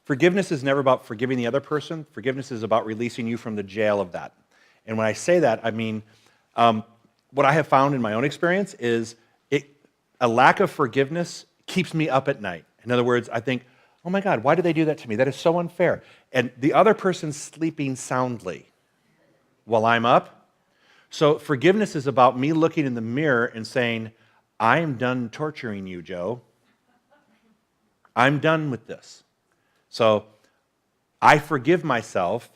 Forgiveness is never about forgiving the other person. Forgiveness is about releasing you from the jail of that. And when I say that, I mean, what I have found in my own experience is a lack of forgiveness keeps me up at night. In other words, I think, oh my God, why did they do that to me? That is so unfair. And the other person's sleeping soundly while I'm up. So forgiveness is about me looking in the mirror and saying, I am done torturing you, Joe. I'm done with this. So I forgive myself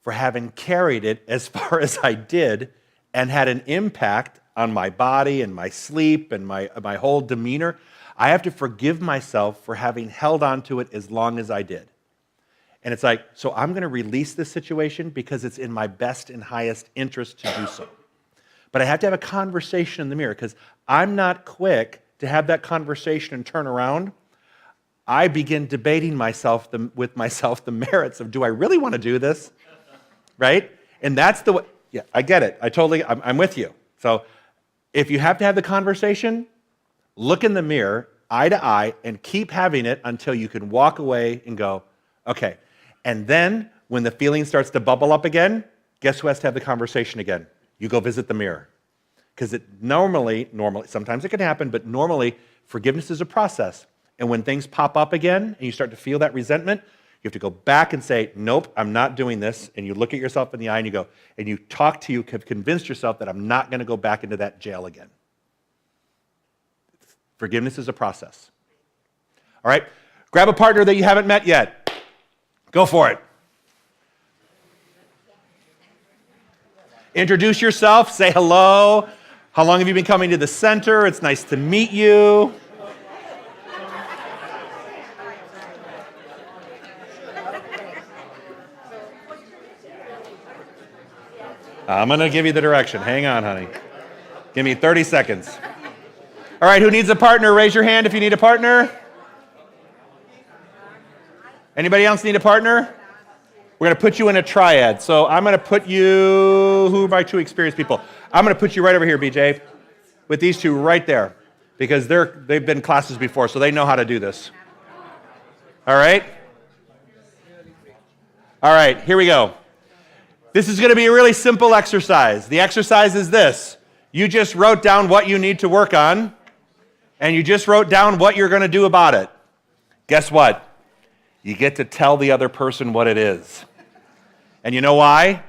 for having carried it as far as I did and had an impact on my body and my sleep and my whole demeanor. I have to forgive myself for having held on to it as long as I did. And it's like, so I'm going to release this situation because it's in my best and highest interest to do so. But I have to have a conversation in the mirror because I'm not quick to have that conversation and turn around. I begin debating with myself the merits of, do I really want to do this? Right? And that's the way, yeah, I get it. I'm with you. So if you have to have the conversation, look in the mirror, eye to eye, and keep having it until you can walk away and go, okay. And then when the feeling starts to bubble up again, Guess who has to have the conversation again? You go visit the mirror. Because it normally, sometimes it can happen, but normally forgiveness is a process. And when things pop up again and you start to feel that resentment, you have to go back and say, nope, I'm not doing this. And you look at yourself in the eye and you go, and you talk to you, have convinced yourself that I'm not going to go back into that jail again. Forgiveness is a process. All right? Grab a partner that you haven't met yet. Go for it. Introduce yourself, say hello. How long have you been coming to the center? It's nice to meet you. I'm going to give you the direction. Hang on, honey. Give me 30 seconds. All right, who needs a partner? Raise your hand if you need a partner. Anybody else need a partner? We're going to put you in a triad. So I'm going to put you, who are my two experienced people? I'm going to put you right over here, BJ, with these two right there, because they've been classes before, so they know how to do this. All right? All right, here we go. This is going to be a really simple exercise. The exercise is this. You just wrote down what you need to work on, and you just wrote down what you're going to do about it. Guess what? You get to tell the other person what it is. And you know why?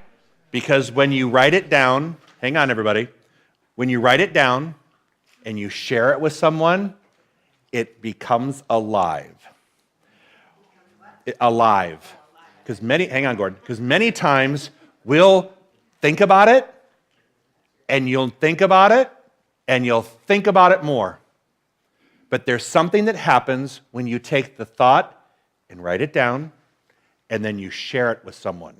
Because when you write it down, hang on everybody, when you write it down and you share it with someone, it becomes alive. Alive. Because hang on Gordon, because many times we'll think about it, and you'll think about it, and you'll think about it more. But there's something that happens when you take the thought and write it down, and then you share it with someone.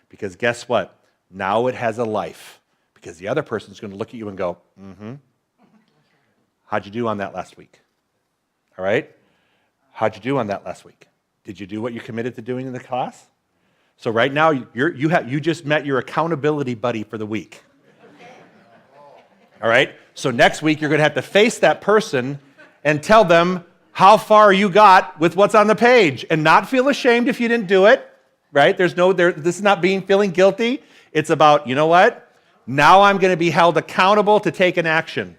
Because guess what? Now it has a life. Because the other person's going to look at you and go, how'd you do on that last week? All right? How'd you do on that last week? Did you do what you committed to doing in the class? So right now, you just met your accountability buddy for the week. All right? So next week, you're going to have to face that person and tell them how far you got with what's on the page, and not feel ashamed if you didn't do it, right? This is not feeling guilty. It's about, you know what? Now I'm going to be held accountable to take an action.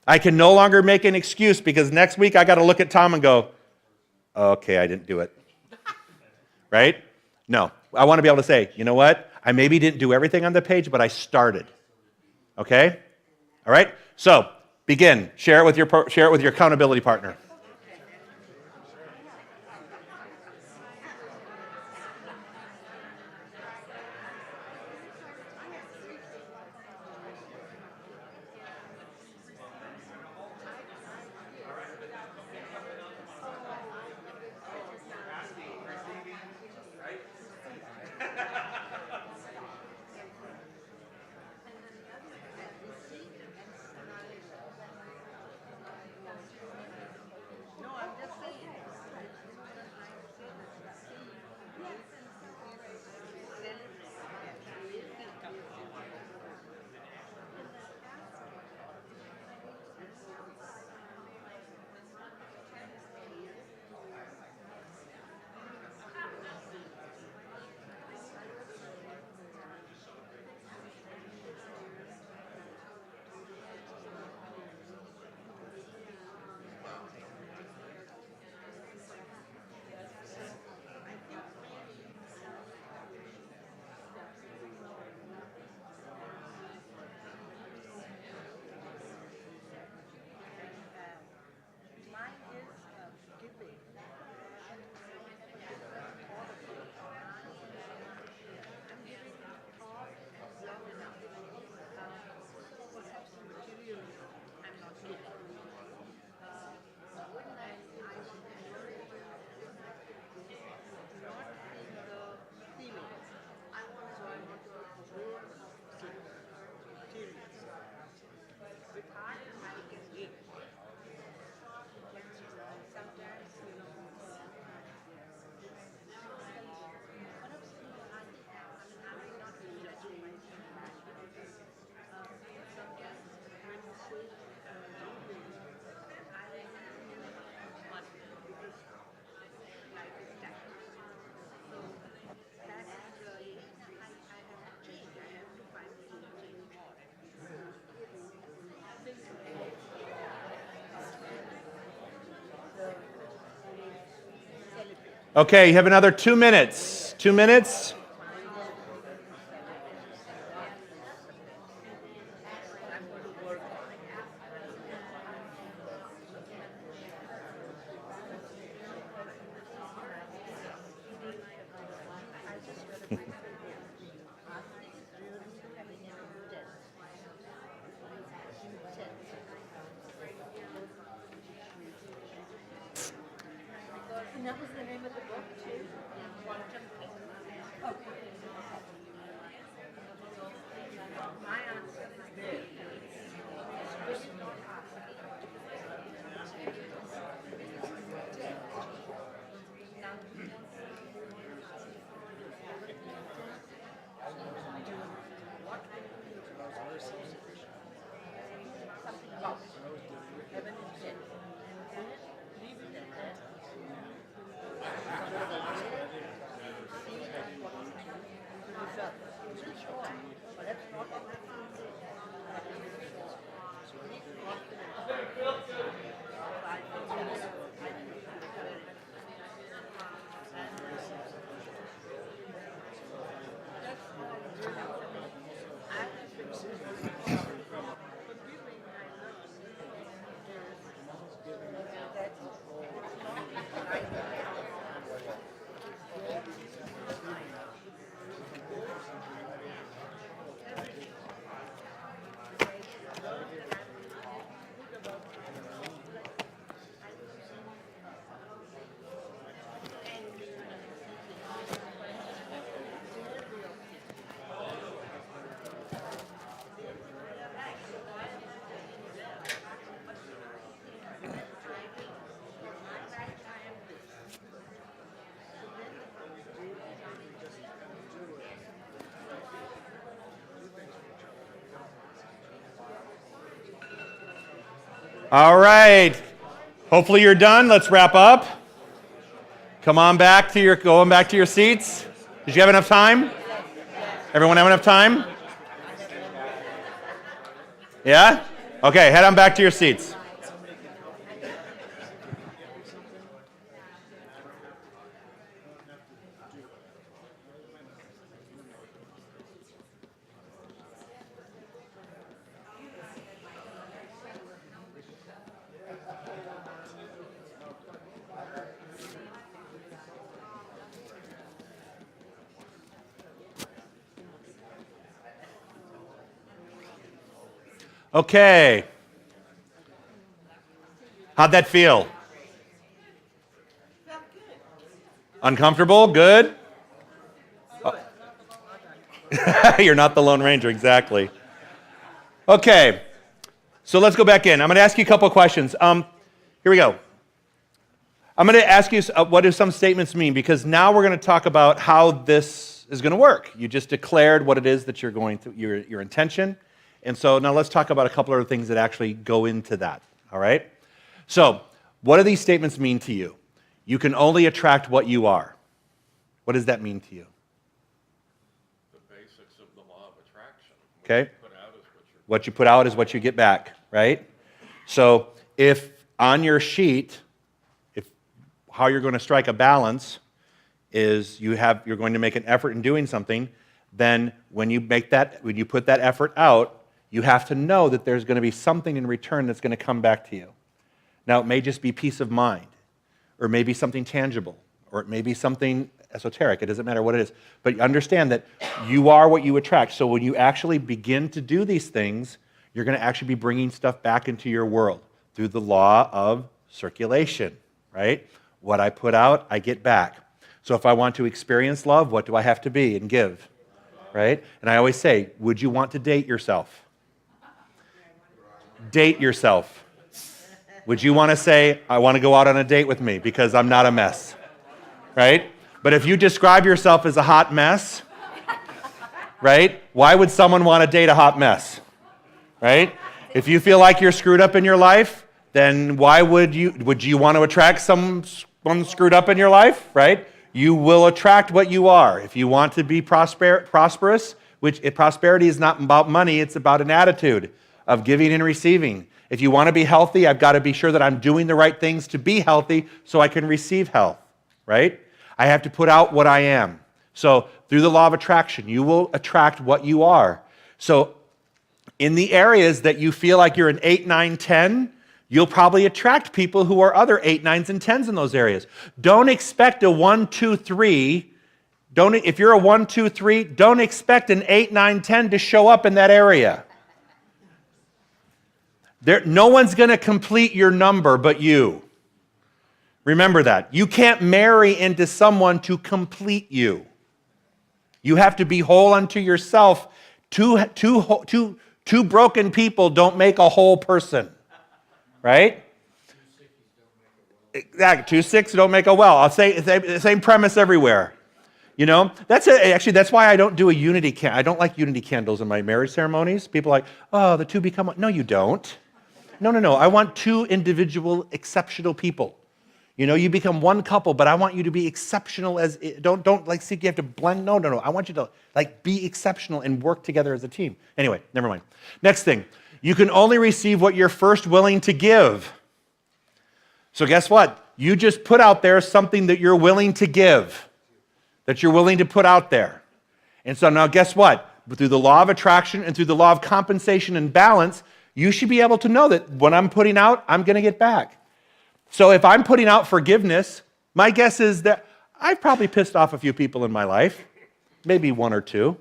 I can no longer make an excuse because next week I got to look at Tom and go, okay, I didn't do it. Right? No, I want to be able to say, you know what? I maybe didn't do everything on the page, but I started. Okay? All right? So, begin. Share it with your accountability partner. Okay, you have another 2 minutes. 2 minutes. And that was the name of the book too? All right. Hopefully you're done. Let's wrap up. Come on back to going back to your seats. Did you have enough time? Everyone have enough time? Yeah? Okay, head on back to your seats. Okay. How'd that feel? Uncomfortable? Good? Oh. You're not the Lone Ranger, exactly. Okay. So let's go back in. I'm going to ask you a couple of questions. Here we go. I'm going to ask you what do some statements mean, because now we're going to talk about how this is going to work. You just declared what it is that you're going to, your intention. And so now let's talk about a couple other things that actually go into that, all right? So what do these statements mean to you? You can only attract what you are. What does that mean to you? The basics of the law of attraction. Okay? What you put out is what you get back, right? So if on your sheet, if how you're going to strike a balance is you're going to make an effort in doing something, then when you put that effort out, you have to know that there's going to be something in return that's going to come back to you. Now, it may just be peace of mind, or maybe something tangible, or it may be something esoteric. It doesn't matter what it is. But understand that you are what you attract. So when you actually begin to do these things, you're going to actually be bringing stuff back into your world through the law of circulation, right? What I put out, I get back. So if I want to experience love, what do I have to be and give, right? And I always say, would you want to date yourself? Date yourself. Would you want to say, I want to go out on a date with me because I'm not a mess, right? But if you describe yourself as a hot mess, right, why would someone want to date a hot mess, right? If you feel like you're screwed up in your life, then why would you want to attract someone screwed up in your life, right? You will attract what you are. If you want to be prosperous, prosperity is not about money, it's about an attitude of giving and receiving. If you want to be healthy, I've got to be sure that I'm doing the right things to be healthy so I can receive health, right? I have to put out what I am. So through the law of attraction, you will attract what you are. So in the areas that you feel like you're an 8, 9, 10, you'll probably attract people who are other 8, 9s, and 10s in those areas. Don't expect a 1, 2, 3. If you're a 1, 2, 3, don't expect an 8, 9, 10 to show up in that area. No one's going to complete your number but you. Remember that. You can't marry into someone to complete you. You have to be whole unto yourself. Two broken people don't make a whole person. Right? Exactly. 2 sicks don't make a well. I'll say the same premise everywhere. You know, that's why I don't do a unity candle. I don't like unity candles in my marriage ceremonies. People are like, oh, the two become one. No, you don't. No. I want two individual, exceptional people. You know, you become one couple, but I want you to be exceptional as, don't like think you have to blend. No. I want you to like be exceptional and work together as a team. Anyway, never mind. Next thing, you can only receive what you're first willing to give. So guess what? You just put out there something that you're willing to give, that you're willing to put out there. And so now guess what? Through the law of attraction and through the law of compensation and balance, you should be able to know that when I'm putting out, I'm going to get back. So if I'm putting out forgiveness, my guess is that I've probably pissed off a few people in my life, maybe 1 or 2,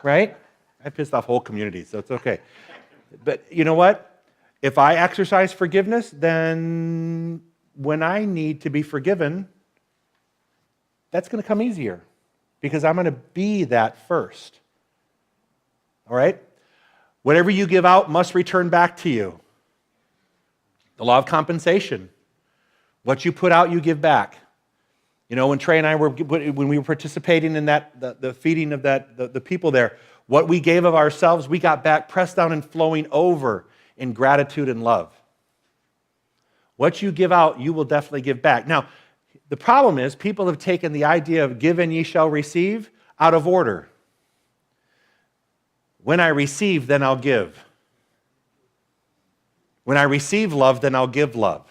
right? I pissed off whole communities, so it's okay. But you know what? If I exercise forgiveness, then when I need to be forgiven, that's going to come easier because I'm going to be that first. All right? Whatever you give out must return back to you. The law of compensation. What you put out, you give back. You know, when Trey and I when we were participating in that, the feeding of the people there, what we gave of ourselves, we got back pressed down and flowing over in gratitude and love. What you give out, you will definitely give back. Now, the problem is people have taken the idea of give and ye shall receive out of order. When I receive, then I'll give. When I receive love, then I'll give love.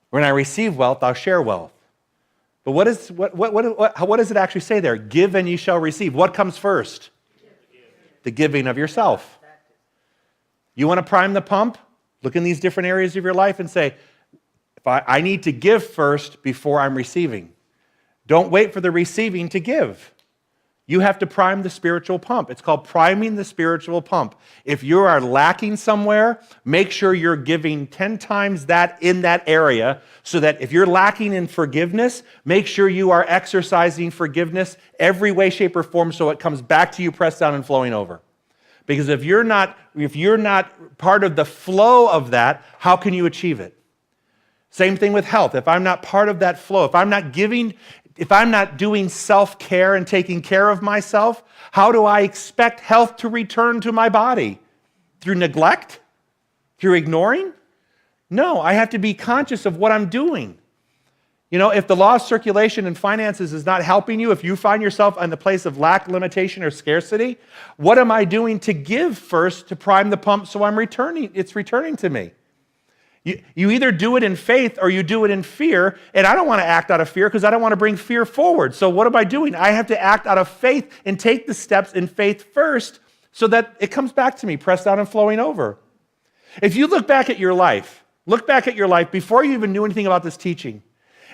When I receive wealth, I'll share wealth. But what does it actually say there? Give and ye shall receive. What comes first? The giving of yourself. You want to prime the pump? Look in these different areas of your life and say, I need to give first before I'm receiving. Don't wait for the receiving to give. You have to prime the spiritual pump. It's called priming the spiritual pump. If you are lacking somewhere, make sure you're giving 10 times that in that area so that if you're lacking in forgiveness, make sure you are exercising forgiveness every way, shape, or form so it comes back to you pressed down and flowing over. Because if you're not part of the flow of that, how can you achieve it? Same thing with health. If I'm not part of that flow, if I'm not doing self-care and taking care of myself, how do I expect health to return to my body? Through neglect? Through ignoring? No, I have to be conscious of what I'm doing. You know, if the law of circulation and finances is not helping you, if you find yourself in the place of lack, limitation, or scarcity, what am I doing to give first to prime the pump so it's returning to me? You either do it in faith or you do it in fear, and I don't want to act out of fear because I don't want to bring fear forward. So what am I doing? I have to act out of faith and take the steps in faith first so that it comes back to me, pressed down and flowing over. If you look back at your life before you even knew anything about this teaching,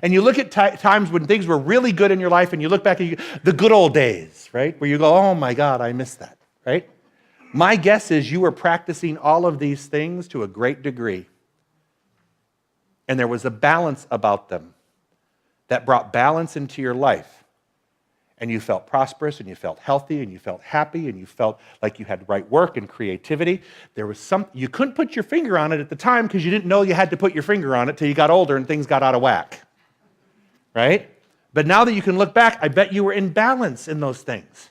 and you look at times when things were really good in your life, and you look back at the good old days, right? Where you go, oh my God, I missed that, right? My guess is you were practicing all of these things to a great degree. And there was a balance about them that brought balance into your life. And you felt prosperous, and you felt healthy, and you felt happy, and you felt like you had right work and creativity. There was you couldn't put your finger on it at the time because you didn't know you had to put your finger on it till you got older and things got out of whack. Right? But now that you can look back, I bet you were in balance in those things.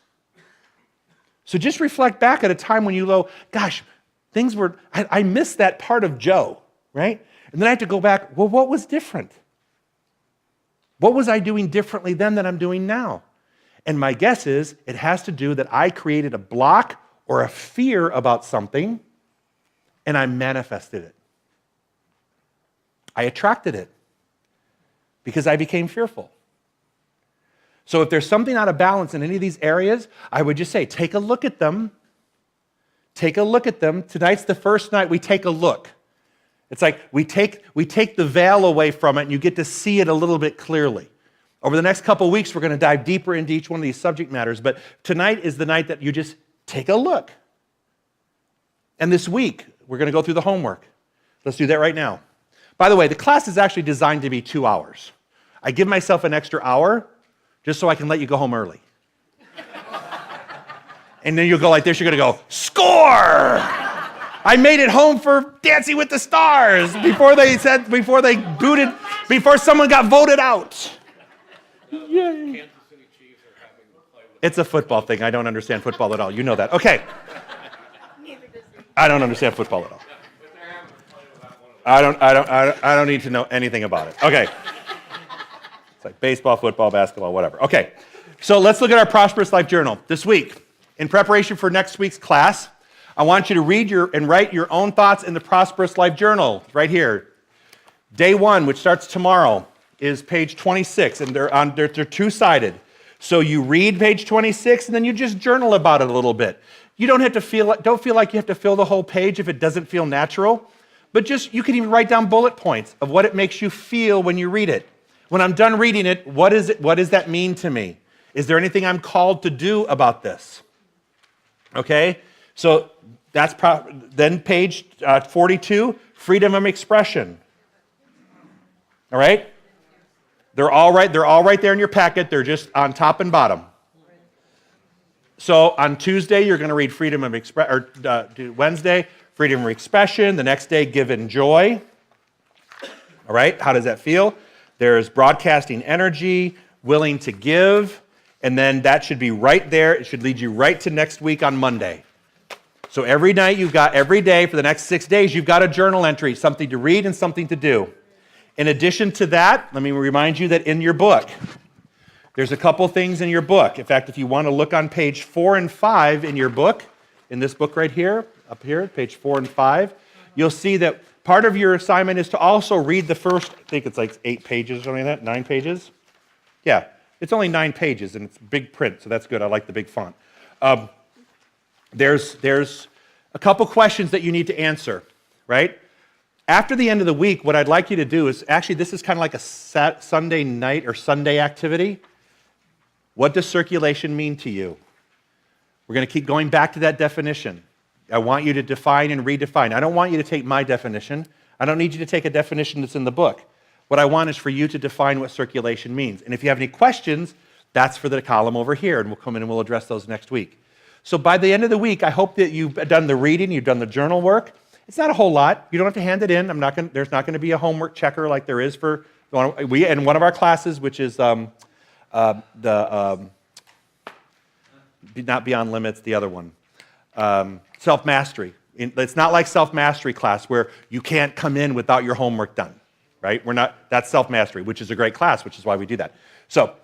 So just reflect back at a time when you go, gosh, I missed that part of Joe, right? And then I have to go back, well, what was different? What was I doing differently then than I'm doing now? And my guess is it has to do that I created a block or a fear about something, and I manifested it. I attracted it because I became fearful. So if there's something out of balance in any of these areas, I would just say, take a look at them. Take a look at them. Tonight's the first night we take a look. It's like we take the veil away from it and you get to see it a little bit clearly. Over the next couple of weeks, we're going to dive deeper into each one of these subject matters, but tonight is the night that you just take a look. And this week, we're going to go through the homework. Let's do that right now. By the way, the class is actually designed to be 2 hours. I give myself an extra hour just so I can let you go home early. And then you'll go like this, you're going to go, score! I made it home for Dancing with the Stars before someone got voted out. Yay. It's a football thing. I don't understand football at all. You know that. Okay. I don't understand football at all. I don't need to know anything about it. Okay. It's like baseball, football, basketball, whatever. Okay. So let's look at our Prosperous Life Journal this week. In preparation for next week's class, I want you to read and write your own thoughts in the Prosperous Life Journal right here. Day 1, which starts tomorrow, is page 26, and they're two-sided. So you read page 26, and then you just journal about it a little bit. You don't feel like you have to fill the whole page if it doesn't feel natural, but you can even write down bullet points of what it makes you feel when you read it. When I'm done reading it, what does that mean to me? Is there anything I'm called to do about this? Okay, so that's then page 42, freedom of expression. All right? They're all right there in your packet. They're just on top and bottom. So on Tuesday, you're going to read freedom of expression, or Wednesday, freedom of expression. The next day, give and joy. All right, how does that feel? There's broadcasting energy, willing to give, and then that should be right there. It should lead you right to next week on Monday. So every day for the next 6 days, you've got a journal entry, something to read and something to do. In addition to that, let me remind you that in your book, there's a couple things in your book. In fact, if you want to look on page 4 and 5 in your book, in this book right here, up here, page 4 and 5, you'll see that part of your assignment is to also read the first, I think it's like 8 pages or something like that, 9 pages. Yeah, it's only 9 pages and it's big print, so that's good. I like the big font. There's a couple questions that you need to answer, right? After the end of the week, what I'd like you to do is, actually this is kind of like a Sunday night or Sunday activity. What does circulation mean to you? We're going to keep going back to that definition. I want you to define and redefine. I don't want you to take my definition. I don't need you to take a definition that's in the book. What I want is for you to define what circulation means. And if you have any questions, that's for the column over here, and we'll come in and we'll address those next week. So by the end of the week, I hope that you've done the reading, you've done the journal work. It's not a whole lot. You don't have to hand it in. There's not going to be a homework checker like there is in one of our classes, which is not Beyond Limits, the other one. Self-mastery. It's not like self-mastery class where you can't come in without your homework done, right? That's self-mastery, which is a great class, which is why we do that. So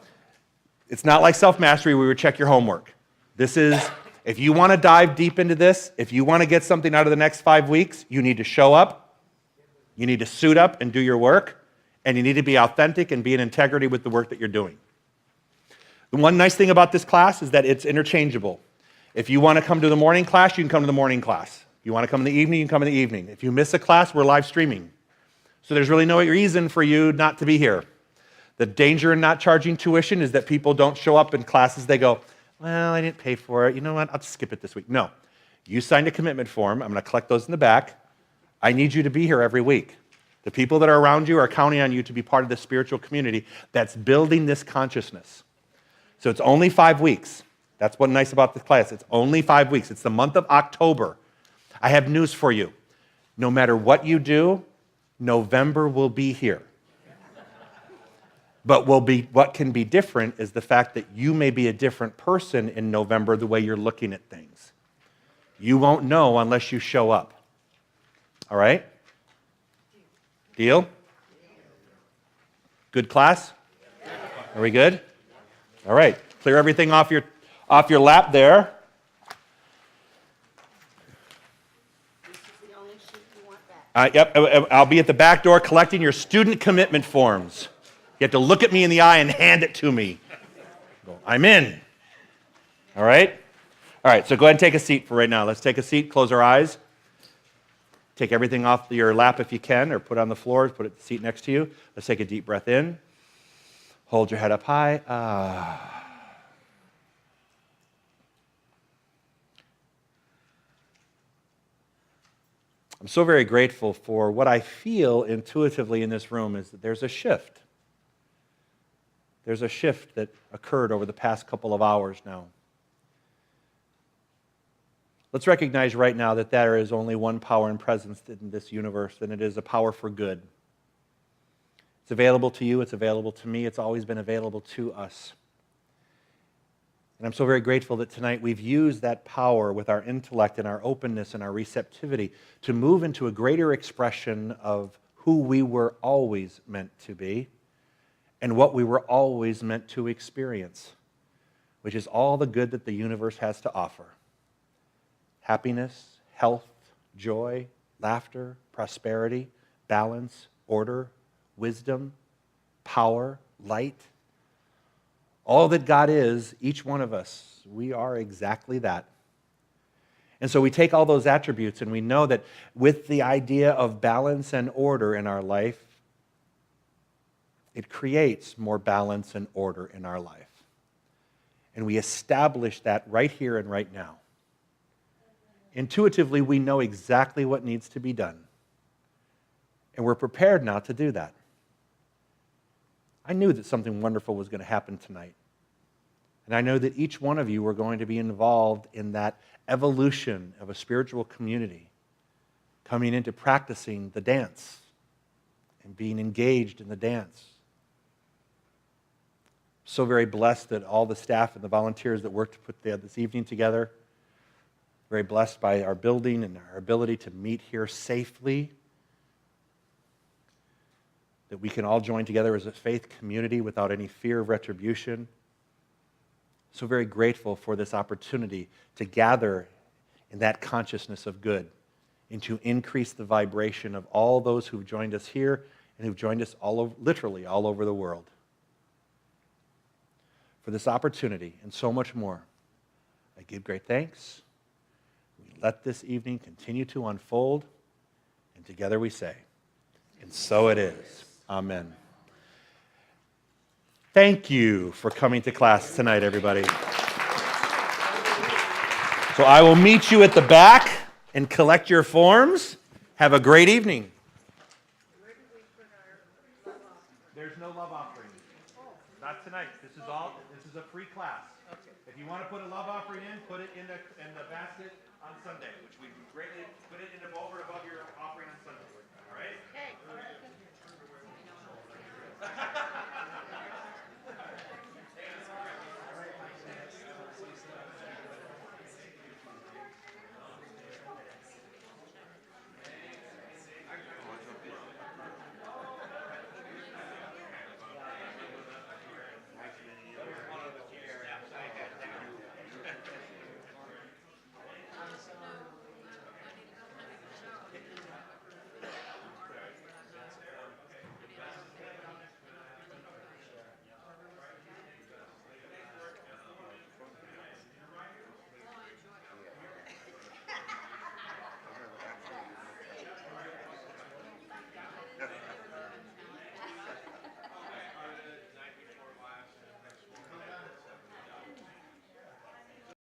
it's not like self-mastery where we would check your homework. This is, if you want to dive deep into this, if you want to get something out of the next 5 weeks, you need to show up, you need to suit up and do your work, and you need to be authentic and be in integrity with the work that you're doing. The one nice thing about this class is that it's interchangeable. If you want to come to the morning class, you can come to the morning class. If you want to come in the evening, you can come in the evening. If you miss a class, we're live streaming. So there's really no reason for you not to be here. The danger in not charging tuition is that people don't show up in classes. They go, well, I didn't pay for it. You know what? I'll just skip it this week. No. You signed a commitment form. I'm going to collect those in the back. I need you to be here every week. The people that are around you are counting on you to be part of the spiritual community that's building this consciousness. So it's only 5 weeks. That's what's nice about this class. It's only 5 weeks. It's the month of October. I have news for you. No matter what you do, November will be here. But what can be different is the fact that you may be a different person in November the way you're looking at things. You won't know unless you show up. All right? Deal? Good class? Are we good? All right. Clear everything off your lap there. This is the only sheet you want back. Yep. I'll be at the back door collecting your student commitment forms. You have to look at me in the eye and hand it to me. gospel. I'm in. All right? All right, so go ahead and take a seat for right now. Let's take a seat, close our eyes. Take everything off your lap if you can, or put it on the floor, put it the seat next to you. Let's take a deep breath in. Hold your head up high. I'm so very grateful for what I feel intuitively in this room is that there's a shift. There's a shift that occurred over the past couple of hours now. Let's recognize right now that there is only one power and presence in this universe, and it is a power for good. It's available to you, it's available to me, it's always been available to us. And I'm so very grateful that tonight we've used that power with our intellect and our openness and our receptivity to move into a greater expression of who we were always meant to be and what we were always meant to experience, which is all the good that the universe has to offer. Happiness, health, joy, laughter, prosperity, balance, order, wisdom, power, light. All that God is, each one of us, we are exactly that. And so we take all those attributes and we know that with the idea of balance and order in our life, it creates more balance and order in our life. And we establish that right here and right now. Intuitively, we know exactly what needs to be done. And we're prepared now to do that. I knew that something wonderful was going to happen tonight. And I know that each one of you were going to be involved in that evolution of a spiritual community, coming into practicing the dance and being engaged in the dance. So very blessed that all the staff and the volunteers that worked to put this evening together. Very blessed by our building and our ability to meet here safely. That we can all join together as a faith community without any fear of retribution. So very grateful for this opportunity to gather in that consciousness of good and to increase the vibration of all those who've joined us here and who've joined us all over, literally all over the world. For this opportunity and so much more, I give great thanks. We let this evening continue to unfold, and together we say, and so it is. Amen. Thank you for coming to class tonight, everybody. So I will meet you at the back and collect your forms. Have a great evening. There's no love offering. Not tonight. This is a free class. If you want to put a love offering in, put it in the basket on Sunday, which we greatly put it in the over above your